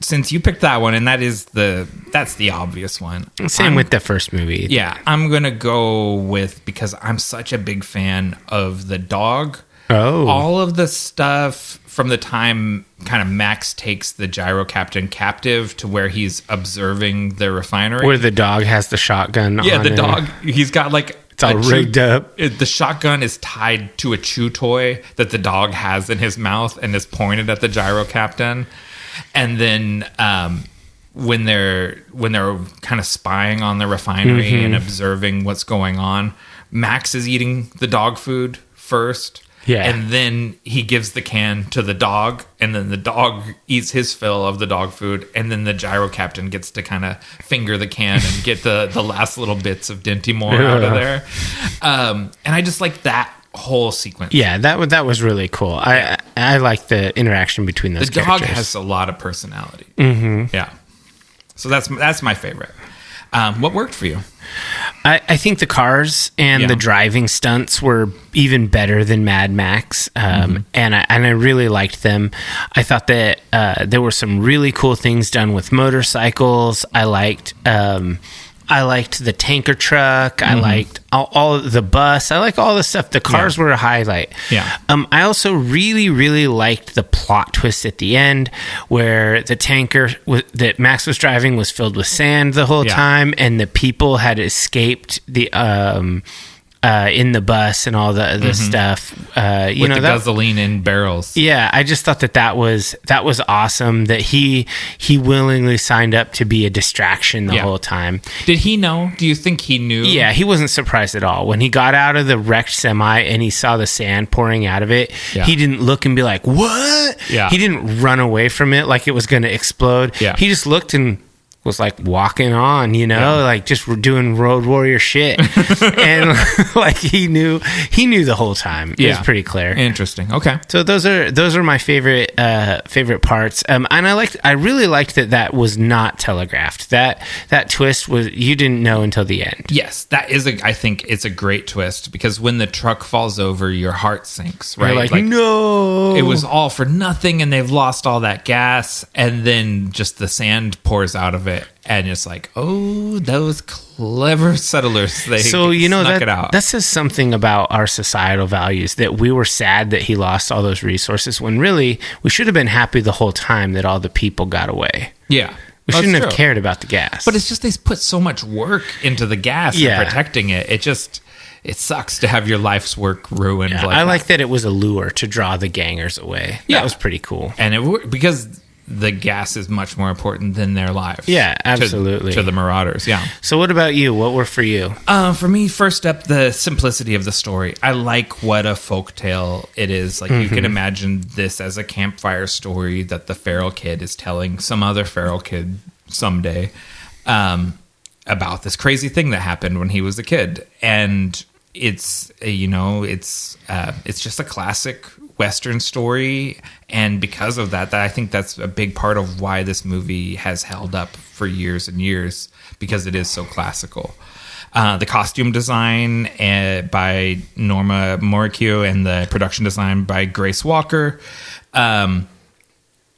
Since you picked that one, and that's the obvious one. Same with the first movie. Yeah, I'm gonna go with, because I'm such a big fan of the dog. Oh, all of the stuff from the time kind of Max takes the gyro captain captive to where he's observing the refinery, where the dog has the shotgun. Yeah, the dog. He's got like it's all rigged up. The shotgun is tied to a chew toy that the dog has in his mouth and is pointed at the gyro captain. And then when they're kind of spying on the refinery and observing what's going on, Max is eating the dog food first. Yeah. And then he gives the can to the dog, and then the dog eats his fill of the dog food, and then the gyro captain gets to kind of finger the can and get the last little bits of Dinty Moore out of there. And I just like that whole sequence. Yeah, that was really cool. I like the interaction between those characters. The dog has a lot of personality. Mm-hmm. Yeah. So that's my favorite. What worked for you? I think the cars and the driving stunts were even better than Mad Max, and I really liked them. I thought that there were some really cool things done with motorcycles. I liked the tanker truck. I liked all the bus. I like all the stuff. The cars were a highlight. Yeah. I also really, really liked the plot twist at the end, where the tanker that Max was driving was filled with sand the whole time, and the people had escaped the in the bus and all the stuff. With the gasoline in barrels. Yeah, I just thought that was awesome that he willingly signed up to be a distraction the whole time. Did he know? Do you think he knew? Yeah, he wasn't surprised at all. When he got out of the wrecked semi and he saw the sand pouring out of it, he didn't look and be like, "What?" Yeah. He didn't run away from it like it was going to explode. Yeah. He just looked and was like walking on, like just doing road warrior shit. And like he knew the whole time. It was pretty clear. Interesting. Okay. So those are my favorite parts. And I really liked that was not telegraphed. That twist was, you didn't know until the end. Yes, I think it's a great twist, because when the truck falls over, your heart sinks, right? You're like, no. It was all for nothing, and they've lost all that gas, and then just the sand pours out of it. it, and it's like, oh, those clever settlers, they snuck it out. That says something about our societal values, that we were sad that he lost all those resources, when really we should have been happy the whole time that all the people got away. Yeah. We shouldn't have cared about the gas. But it's just they put so much work into the gas and protecting it. It sucks to have your life's work ruined. Yeah, I like that it was a lure to draw the gangers away. That was pretty cool. And it worked because the gas is much more important than their lives. Yeah, absolutely. To the Marauders, yeah. So what about you? What were for you? For me, first up, the simplicity of the story. I like what a folktale it is. Like, you can imagine this as a campfire story that the feral kid is telling some other feral kid someday about this crazy thing that happened when he was a kid. And it's just a classic Western story, and because of that, I think that's a big part of why this movie has held up for years and years, because it is so classical. The costume design by Norma Moricchio and the production design by Grace Walker.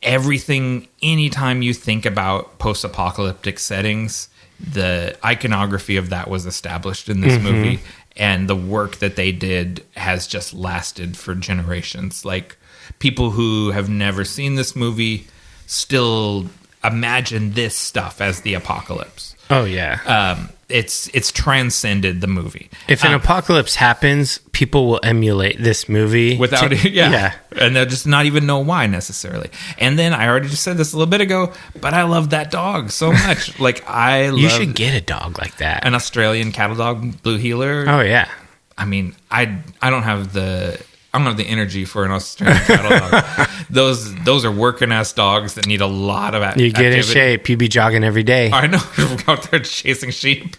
Everything, anytime you think about post-apocalyptic settings, the iconography of that was established in this movie. And the work that they did has just lasted for generations. Like, people who have never seen this movie still imagine this stuff as the apocalypse. Oh, yeah. It's transcended the movie. If an apocalypse happens, people will emulate this movie. Without it, yeah. And they'll just not even know why necessarily. And then, I already just said this a little bit ago, but I love that dog so much. Like, You should get a dog like that. An Australian cattle dog, Blue Heeler. Oh, yeah. I mean, I don't have the energy for an Australian cattle dog. Those are working ass dogs that need a lot of activity. You get in shape. You be jogging every day. I know. Out there chasing sheep.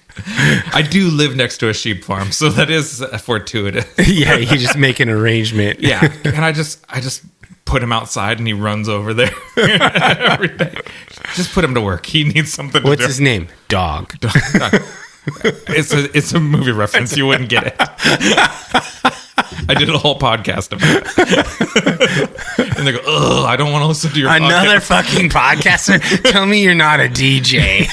I do live next to a sheep farm, so that is fortuitous. Yeah, you just make an arrangement. Yeah, and I just put him outside, and he runs over there every day. Just put him to work. He needs something to do. What's his name? Dog. It's a movie reference. You wouldn't get it. I did a whole podcast about it. And they go, oh, I don't want to listen to your Another podcast. fucking podcaster? Tell me you're not a DJ.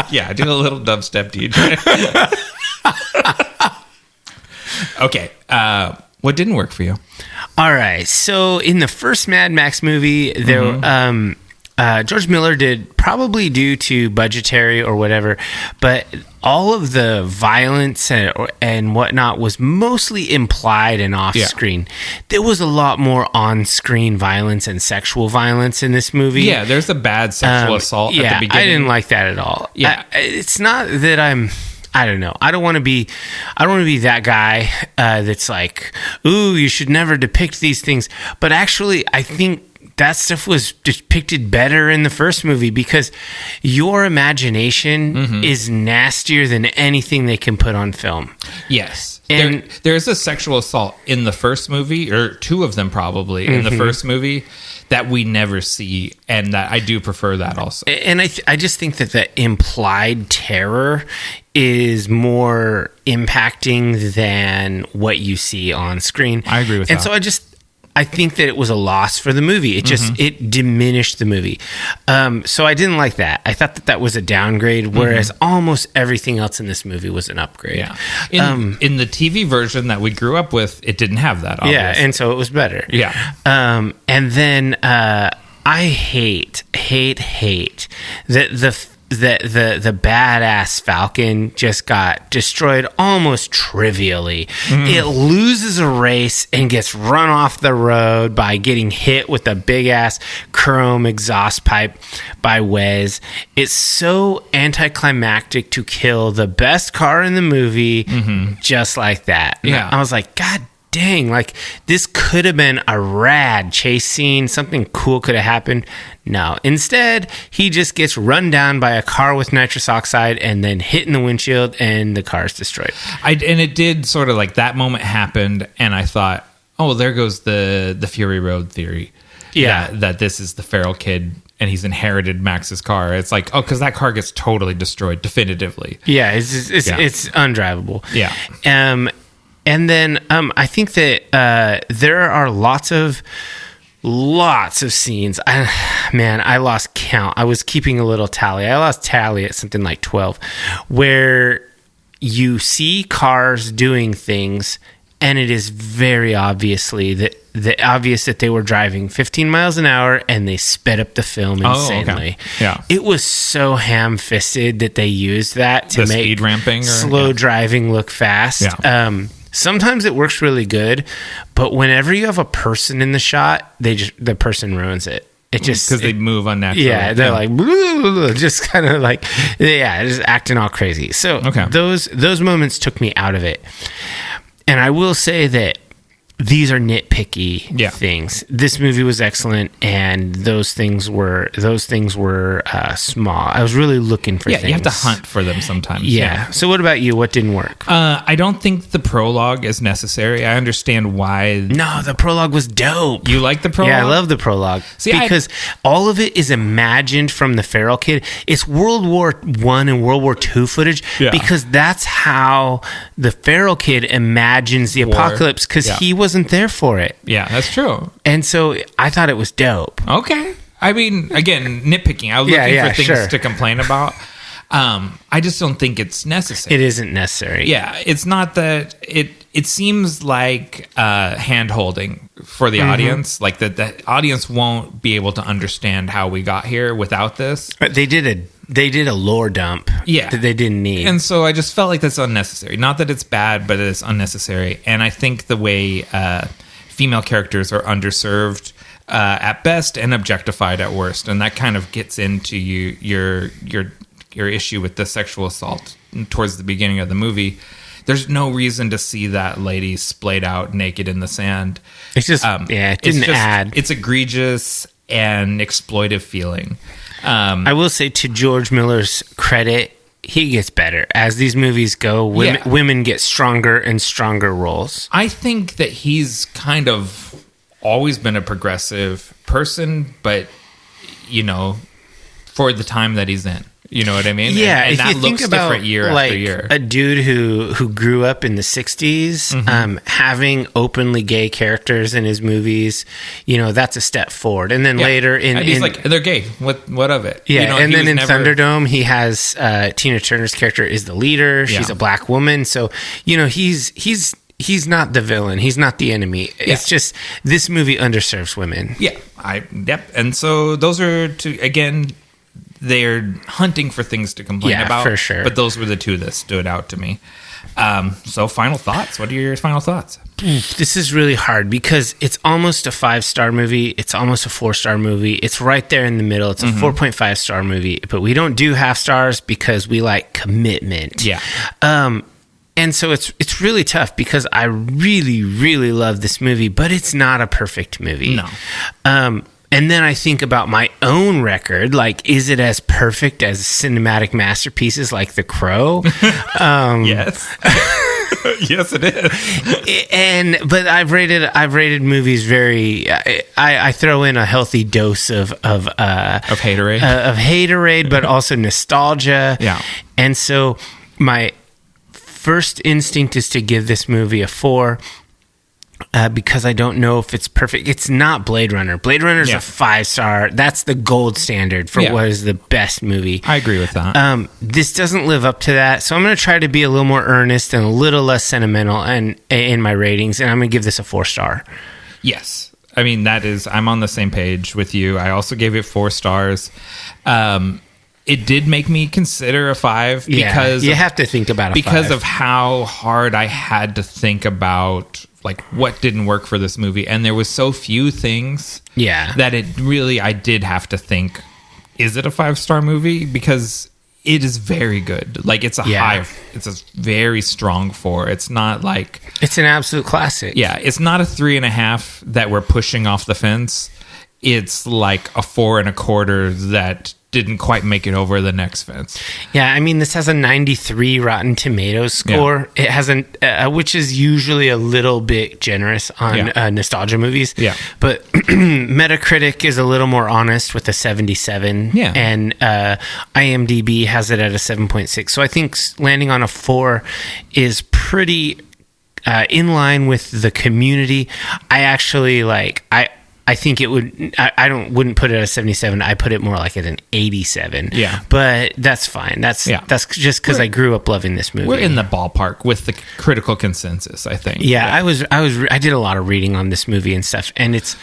Yeah, I did a little dubstep DJ. Okay. What didn't work for you? All right. So in the first Mad Max movie, there George Miller did, probably due to budgetary or whatever, but all of the violence and whatnot was mostly implied and off screen. There was a lot more on-screen violence and sexual violence in this movie. Yeah, there's a bad sexual assault at the beginning. I didn't like that at all. Yeah. It's not that I don't know. I don't want to be that guy that's like, ooh, you should never depict these things. But actually, I think that stuff was depicted better in the first movie, because your imagination is nastier than anything they can put on film. Yes. And there's a sexual assault in the first movie, or two of them probably, in the first movie, that we never see, and that I do prefer that also. And I just think that the implied terror is more impacting than what you see on screen. I agree with that. And so I think that it was a loss for the movie. It just it diminished the movie. So I didn't like that. I thought that was a downgrade, whereas almost everything else in this movie was an upgrade. Yeah. In the TV version that we grew up with, it didn't have that, obviously. Yeah, and so it was better. Yeah. And then I hate that the badass Falcon just got destroyed almost trivially. It loses a race and gets run off the road by getting hit with a big ass chrome exhaust pipe by Wes. It's so anticlimactic to kill the best car in the movie just like that. Yeah. I was like, God dang, like this could have been a rad chase scene. Something cool could have happened. No, instead, he just gets run down by a car with nitrous oxide and then hit in the windshield, and the car is destroyed. And it did sort of like that moment happened, and I thought, oh, there goes the Fury Road theory. Yeah. That this is the feral kid and he's inherited Max's car. It's like, oh, because that car gets totally destroyed definitively. Yeah, it's undrivable. Yeah. And then I think that there are lots of lots of scenes. I lost count. I was keeping a little tally. I lost tally at something like 12, where you see cars doing things, and it is very obviously that they were driving 15 miles an hour and they sped up the film insanely. Okay. Yeah. It was so ham-fisted that they used that to make speed ramping slow driving look fast. Yeah. Sometimes it works really good, but whenever you have a person in the shot, the person ruins it. It just because they move unnaturally. Yeah, they're like just kind of like just acting all crazy. So those moments took me out of it. And I will say that these are nitpicky things. This movie was excellent, and those things were small. I was really looking for things. You have to hunt for them sometimes. Yeah. So what about you? What didn't work? I don't think the prologue is necessary. I understand why. No, the prologue was dope. You like the prologue? Yeah, I love the prologue. Because all of it is imagined from the feral kid. It's World War I and World War II footage because that's how the feral kid imagines the apocalypse, because he wasn't there for it. Yeah, that's true. And so I thought it was dope. Okay. I mean, again, nitpicking. I was looking for things to complain about. I just don't think it's necessary. It isn't necessary. Yeah, it's not that it seems like hand-holding for the audience. Like the audience won't be able to understand how we got here without this. But they did a lore dump that they didn't need. And so I just felt like that's unnecessary. Not that it's bad, but it's unnecessary. And I think the way female characters are underserved at best and objectified at worst. And that kind of gets into your issue with the sexual assault towards the beginning of the movie. There's no reason to see that lady splayed out naked in the sand. It's just, it didn't add. It's egregious and exploitive feeling. I will say, to George Miller's credit, he gets better. As these movies go, women get stronger and stronger roles. I think that he's kind of always been a progressive person, but, for the time that he's in. You know what I mean? Yeah, and if that you looks think about different year after year. A dude who grew up in the 60s, having openly gay characters in his movies, that's a step forward. And then later he's like, they're gay. What of it? Yeah, and then in Thunderdome, he has Tina Turner's character is the leader. She's a black woman, so he's not the villain. He's not the enemy. It's just this movie underserves women. Yeah, and so those are again. They're hunting for things to complain about. For sure. But those were the two that stood out to me. So final thoughts. What are your final thoughts? This is really hard because it's almost a 5-star movie. It's almost a 4-star movie. It's right there in the middle. It's a 4.5-star movie. But we don't do half stars because we like commitment. Yeah. And so it's really tough because I really, really love this movie, but it's not a perfect movie. No. And then I think about my own record, like, is it as perfect as cinematic masterpieces like The Crow? Yes. Yes, it is. But I've rated movies very. I throw in a healthy dose of haterade, but also nostalgia. Yeah. And so my first instinct is to give this movie a 4. Because I don't know if it's perfect. It's not Blade Runner. Blade Runner is a 5-star. That's the gold standard for what is the best movie. I agree with that. This doesn't live up to that, so I'm going to try to be a little more earnest and a little less sentimental in my ratings, and I'm going to give this a 4-star. Yes. I mean, I'm on the same page with you. I also gave it 4 stars. It did make me consider a 5 because you have to think about a 5. of how hard I had to think about like what didn't work for this movie, and there was so few things that I did have to think, is it a 5-star movie? Because it is very good. Like it's a very strong 4. It's not like it's an absolute classic. Yeah, it's not a 3.5 that we're pushing off the fence. It's like a 4 1/4 that didn't quite make it over the next fence. Yeah, I mean, this has a 93 Rotten Tomatoes score. Yeah. It has which is usually a little bit generous on nostalgia movies. Yeah. But Metacritic is a little more honest with a 77. Yeah. And IMDb has it at a 7.6. So I think landing on a 4 is pretty in line with the community. I actually I think it would. I wouldn't put it at a 77. I put it more like at an 87. Yeah, but that's fine. That's just because I grew up loving this movie. We're in the ballpark with the critical consensus, I think. Yeah, I did a lot of reading on this movie and stuff, and it's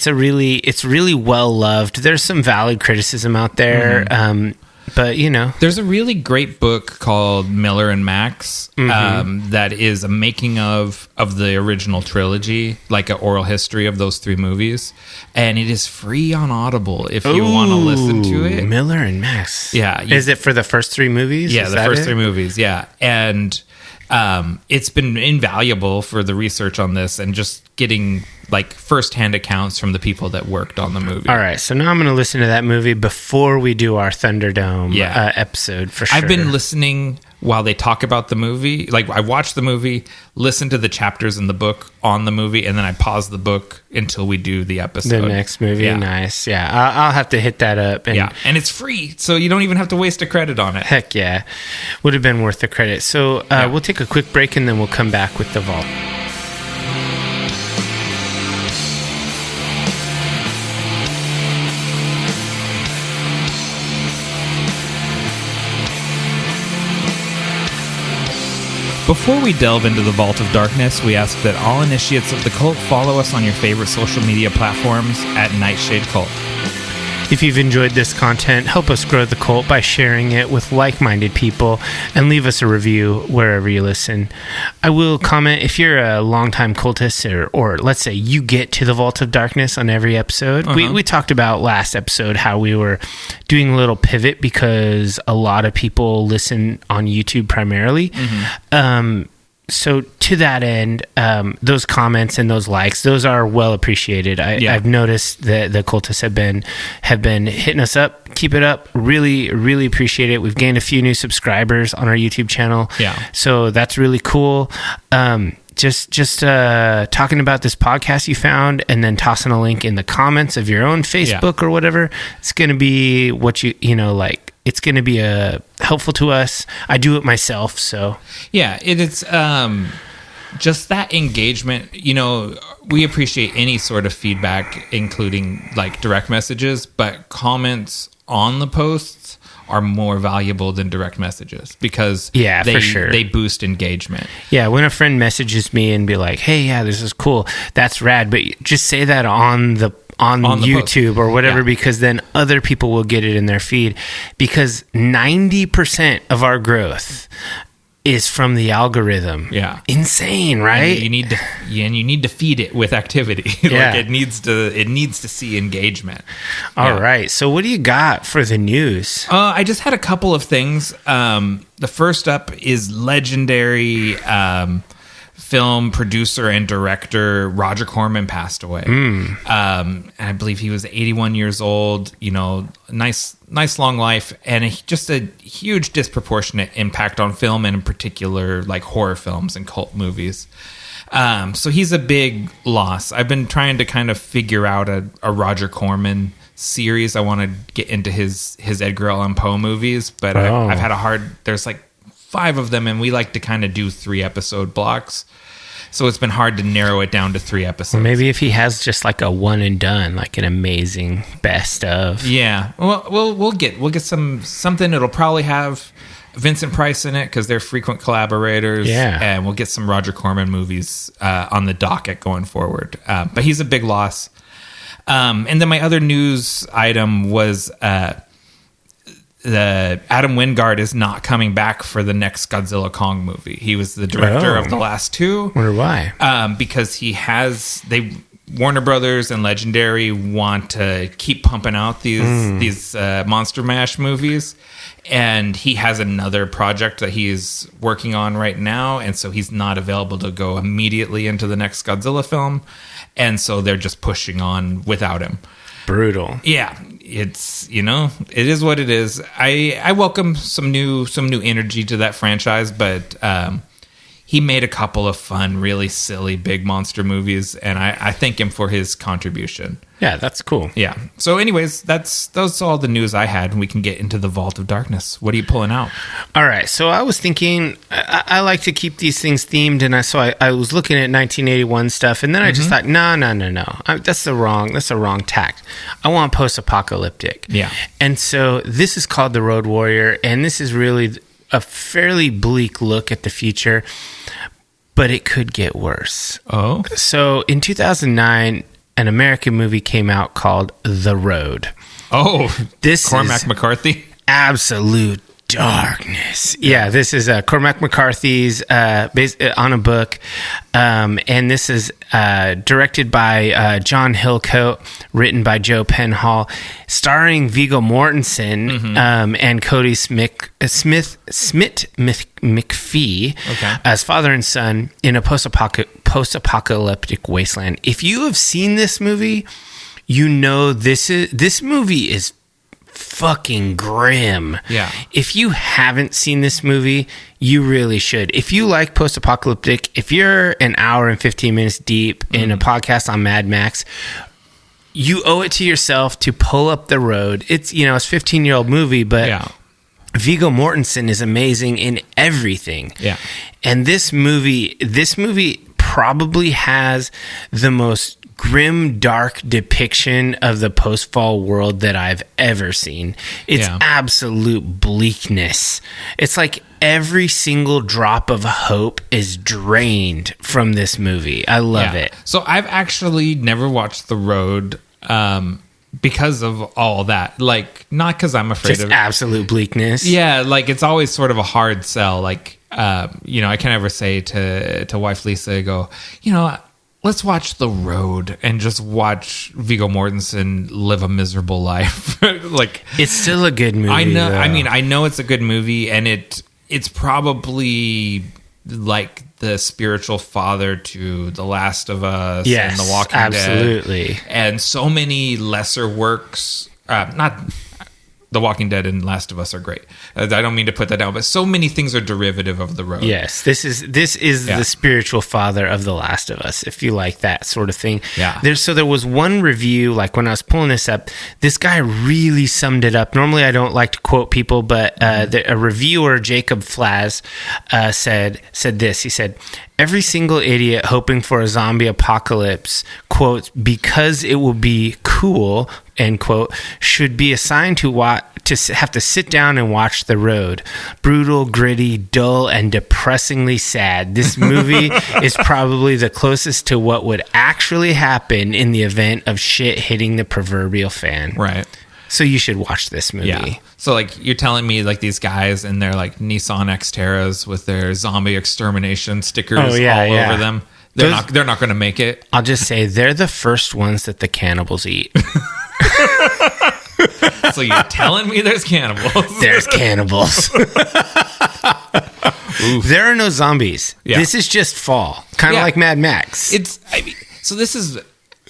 really well loved. There's some valid criticism out there. But, there's a really great book called Miller and Max that is a making of the original trilogy, like an oral history of those 3 movies. And it is free on Audible if you want to listen to it. Miller and Max. Yeah. Is it for the first 3 movies? Yeah, the first 3 movies. Yeah. And it's been invaluable for the research on this and just getting like firsthand accounts from the people that worked on the movie. All right, so now I'm going to listen to that movie before we do our Thunderdome episode for sure. I've been listening while they talk about the movie. Like I watch the movie, listen to the chapters in the book on the movie, and then I pause the book until we do the episode. The next movie, nice. Yeah, I'll have to hit that up. And it's free, so you don't even have to waste a credit on it. Heck yeah, would have been worth the credit. So we'll take a quick break and then we'll come back with the vault. Before we delve into the Vault of Darkness, we ask that all initiates of the cult follow us on your favorite social media platforms at Nightshade Cult. If you've enjoyed this content, help us grow the cult by sharing it with like-minded people and leave us a review wherever you listen. I will comment if you're a longtime cultist or let's say you get to the Vault of Darkness on every episode. We talked about last episode how we were doing a little pivot because a lot of people listen on YouTube primarily. So to that end, those comments and those likes, those are well appreciated. I've noticed that the cultists have been hitting us up. Keep it up. Really, really appreciate it. We've gained a few new subscribers on our YouTube channel. Yeah. So that's really cool. Just talking about this podcast you found and then tossing a link in the comments of your own Facebook or whatever. It's going to be what like. It's going to be helpful to us. I do it myself, so. Yeah, it's just that engagement. We appreciate any sort of feedback, including like direct messages, but comments on the posts are more valuable than direct messages because for sure. They boost engagement. Yeah, when a friend messages me and be like, hey, yeah, this is cool, that's rad, but just say that on YouTube or whatever, because then other people will get it in their feed, because 90% of our growth is from the algorithm. Yeah. Insane, right? And you need to feed it with activity. Like it needs to see engagement. All right. So what do you got for the news? I just had a couple of things. The first up is legendary film producer and director Roger Corman passed away. I believe he was 81 years old. Nice long life, and just a huge disproportionate impact on film, and in particular like horror films and cult movies. So he's a big loss. I've been trying to kind of figure out a Roger Corman series. I want to get into his Edgar Allan Poe movies, but I've had there's like 5 of them, and we like to kind of do 3-episode blocks. So it's been hard to narrow it down to 3 episodes. Well, maybe if he has just like a one and done, like an amazing best of. Yeah. Well, we'll get something. It'll probably have Vincent Price in it because they're frequent collaborators. Yeah. And we'll get some Roger Corman movies on the docket going forward. But he's a big loss. And then my other news item was Adam Wingard is not coming back for the next Godzilla Kong movie. He was the director of the last 2. Wonder why? Because Warner Brothers and Legendary want to keep pumping out these Monster Mash movies, and he has another project that he's working on right now, and so he's not available to go immediately into the next Godzilla film, and so they're just pushing on without him. Brutal. Yeah, it's it is what it is. I welcome some new energy to that franchise, but he made a couple of fun, really silly, big monster movies, and I thank him for his contribution. Yeah, that's cool. Yeah. So anyways, that's all the news I had, and we can get into the Vault of Darkness. What are you pulling out? All right. So I was thinking, I like to keep these things themed, and I was looking at 1981 stuff, and then I just thought, no. That's the wrong tact. I want post-apocalyptic. Yeah. And so this is called The Road Warrior, and this is really a fairly bleak look at the future, but it could get worse. Oh. So in 2009, an American movie came out called The Road. Oh, this Cormac is McCarthy? Absolute darkness. Yeah, this is Cormac McCarthy's based on a book, and this is directed by John Hillcoat, written by Joe Penhall, starring Viggo Mortensen and Cody McPhee as father and son in a post-apocalyptic wasteland. If you have seen this movie, you know this movie is fucking grim. Yeah. If you haven't seen this movie, you really should. If you like post-apocalyptic, if you're an hour and 15 minutes deep in a podcast on Mad Max, you owe it to yourself to pull up The Road. It's, it's a 15-year-old movie, but Viggo Mortensen is amazing in everything. Yeah. And this movie probably has the most grim, dark depiction of the post-fall world that I've ever seen. It's absolute bleakness. It's like every single drop of hope is drained from this movie. I love it. So I've actually never watched The Road because of all that. Like, not because I'm afraid Just of absolute bleakness. Yeah, like it's always sort of a hard sell. Like, I can never say to wife Lisa, go, let's watch The Road and just watch Viggo Mortensen live a miserable life. Like, it's still a good movie. I know. Though. I mean, I know it's a good movie, and it's probably like the spiritual father to The Last of Us and The Walking Dead. Absolutely. And so many lesser works. Not The Walking Dead and Last of Us are great. I don't mean to put that down, but so many things are derivative of The Road. Yes, this is the spiritual father of The Last of Us, if you like that sort of thing. Yeah. There was one review, like when I was pulling this up, this guy really summed it up. Normally I don't like to quote people, but a reviewer, Jacob Flaz, said this. He said, "Every single idiot hoping for a zombie apocalypse, quote, because it will be cool, end quote, should be assigned to have to sit down and watch The Road. Brutal, gritty, dull, and depressingly sad. This movie is probably the closest to what would actually happen in the event of shit hitting the proverbial fan." Right. So you should watch this movie. Yeah. So like you're telling me like these guys in their like Nissan Xterras with their zombie extermination stickers all over them. They're not going to make it. I'll just say they're the first ones that the cannibals eat. So you're telling me there's cannibals? There's cannibals. There are no zombies. Yeah. This is just fall. Kind of like Mad Max. So this is...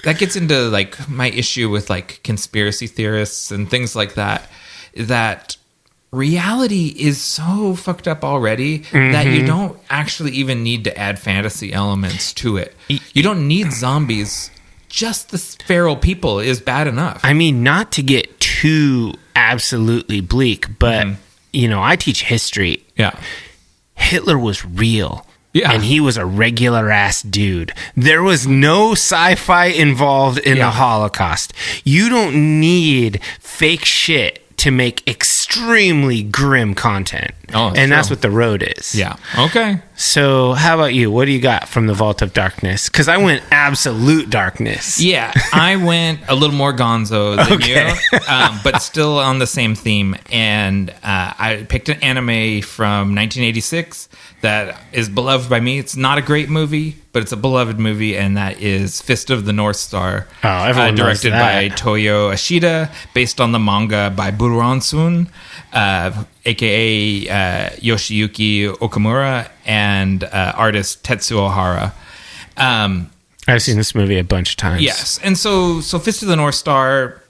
That gets into like my issue with like conspiracy theorists and things like that. That reality is so fucked up already that you don't actually even need to add fantasy elements to it. You don't need zombies. Just the feral people is bad enough. I mean, not to get too absolutely bleak, but I teach history. Yeah, Hitler was real. Yeah. And he was a regular ass dude. There was no sci-fi involved in the Holocaust. You don't need fake shit to make extremely grim content. And that's what The Road is. Yeah. Okay. So how about you? What do you got from the Vault of Darkness? Because I went absolute darkness. Yeah. I went a little more gonzo than you, but still on the same theme. And I picked an anime from 1986 that is beloved by me. It's not a great movie, but it's a beloved movie, and that is Fist of the North Star. Everyone directed knows that. by Toyo Ashida, based on the manga by Buransun, a.k.a. Yoshiyuki Okamura, and artist Tetsuo Hara. I've seen this movie a bunch of times. Yes, and so Fist of the North Star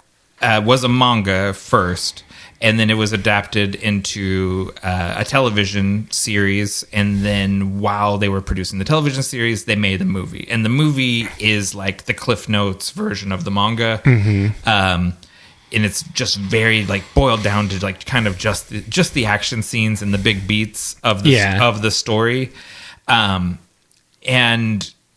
was a manga first, and then it was adapted into a television series. And then while they were producing the television series, they made the movie. And the movie is like the Cliff Notes version of the manga. And it's just very like boiled down to like kind of just the action scenes and the big beats of the story. And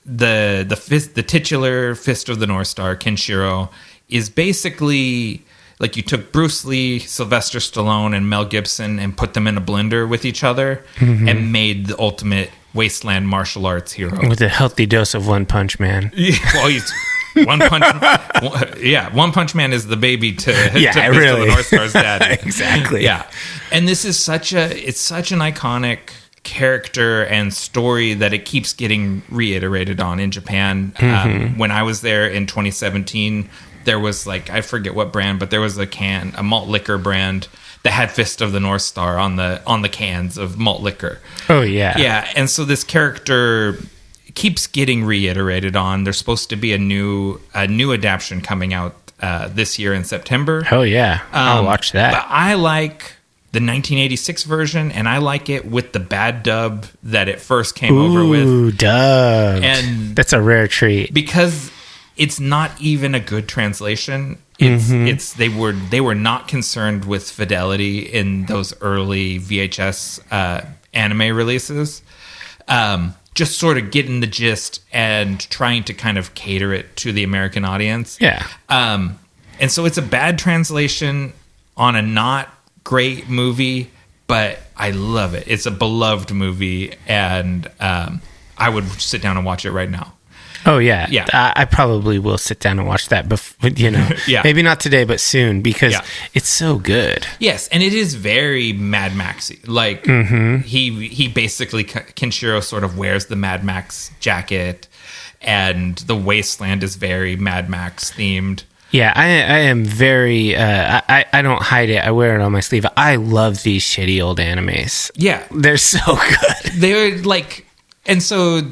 the titular Fist of the North Star, Kenshiro, is basically like you took Bruce Lee, Sylvester Stallone, and Mel Gibson and put them in a blender with each other and made the ultimate Wasteland martial arts hero. With a healthy dose of One Punch Man. Yeah, well, he's One Punch Man is the baby to Fist of the North Star's daddy. Exactly. Yeah. And this is such an iconic character and story that it keeps getting reiterated on in Japan. When I was there in 2017, there was like, I forget what brand, but there was a malt liquor brand that had Fist of the North Star on the cans of malt liquor. Oh yeah. Yeah. And so this character keeps getting reiterated on. There's supposed to be a new adaptation coming out this year in September. Oh yeah. I'll watch that. But I like the 1986 version, and I like it with the bad dub that it first came over with. Ooh, dubbed. And that's a rare treat. Because it's not even a good translation. It's they were not concerned with fidelity in those early VHS anime releases. Just sort of getting the gist and trying to kind of cater it to the American audience. Yeah. And so it's a bad translation on a not great movie, but I love it. It's a beloved movie, and I would sit down and watch it right now. Oh yeah, yeah. I probably will sit down and watch that. Yeah. Maybe not today, but soon, because it's so good. Yes, and it is very Mad Maxy. Like he basically, Kenshiro sort of wears the Mad Max jacket, and the Wasteland is very Mad Max themed. Yeah, I am very. I don't hide it. I wear it on my sleeve. I love these shitty old animes. Yeah, they're so good. They're like, and so.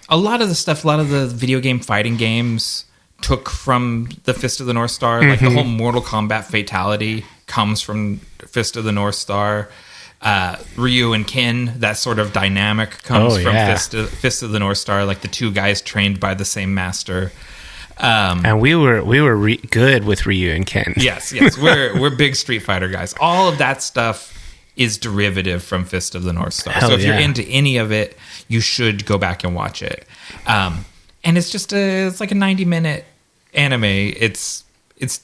A lot of the video game fighting games took from the Fist of the North Star. Like the whole Mortal Kombat fatality comes from Fist of the North Star. Ryu and Ken, that sort of dynamic comes from Fist of the North Star. Like the two guys trained by the same master. And we were good with Ryu and Ken. Yes, we're big Street Fighter guys. All of that stuff is derivative from Fist of the North Star. So if you're into any of it, you should go back and watch it. And it's just it's like a 90-minute anime. It's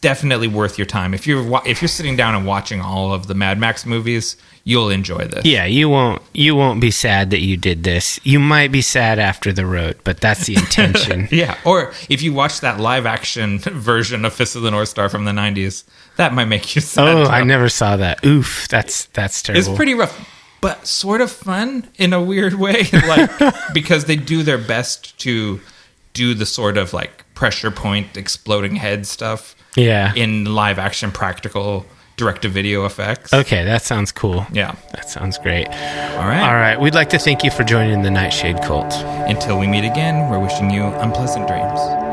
definitely worth your time. If you're sitting down and watching all of the Mad Max movies, you'll enjoy this. Yeah, you won't be sad that you did this. You might be sad after the road, but that's the intention. Yeah, or if you watch that live action version of Fist of the North Star from the 90s, that might make you sad. Oh, I never saw that. Oof, that's terrible. It's pretty rough, but sort of fun in a weird way, like because they do their best to do the sort of like pressure point exploding head stuff. Yeah. In live action practical direct-to-video effects. Okay, that sounds cool. Yeah. That sounds great. All right. We'd like to thank you for joining the Nightshade Cult. Until we meet again, we're wishing you unpleasant dreams.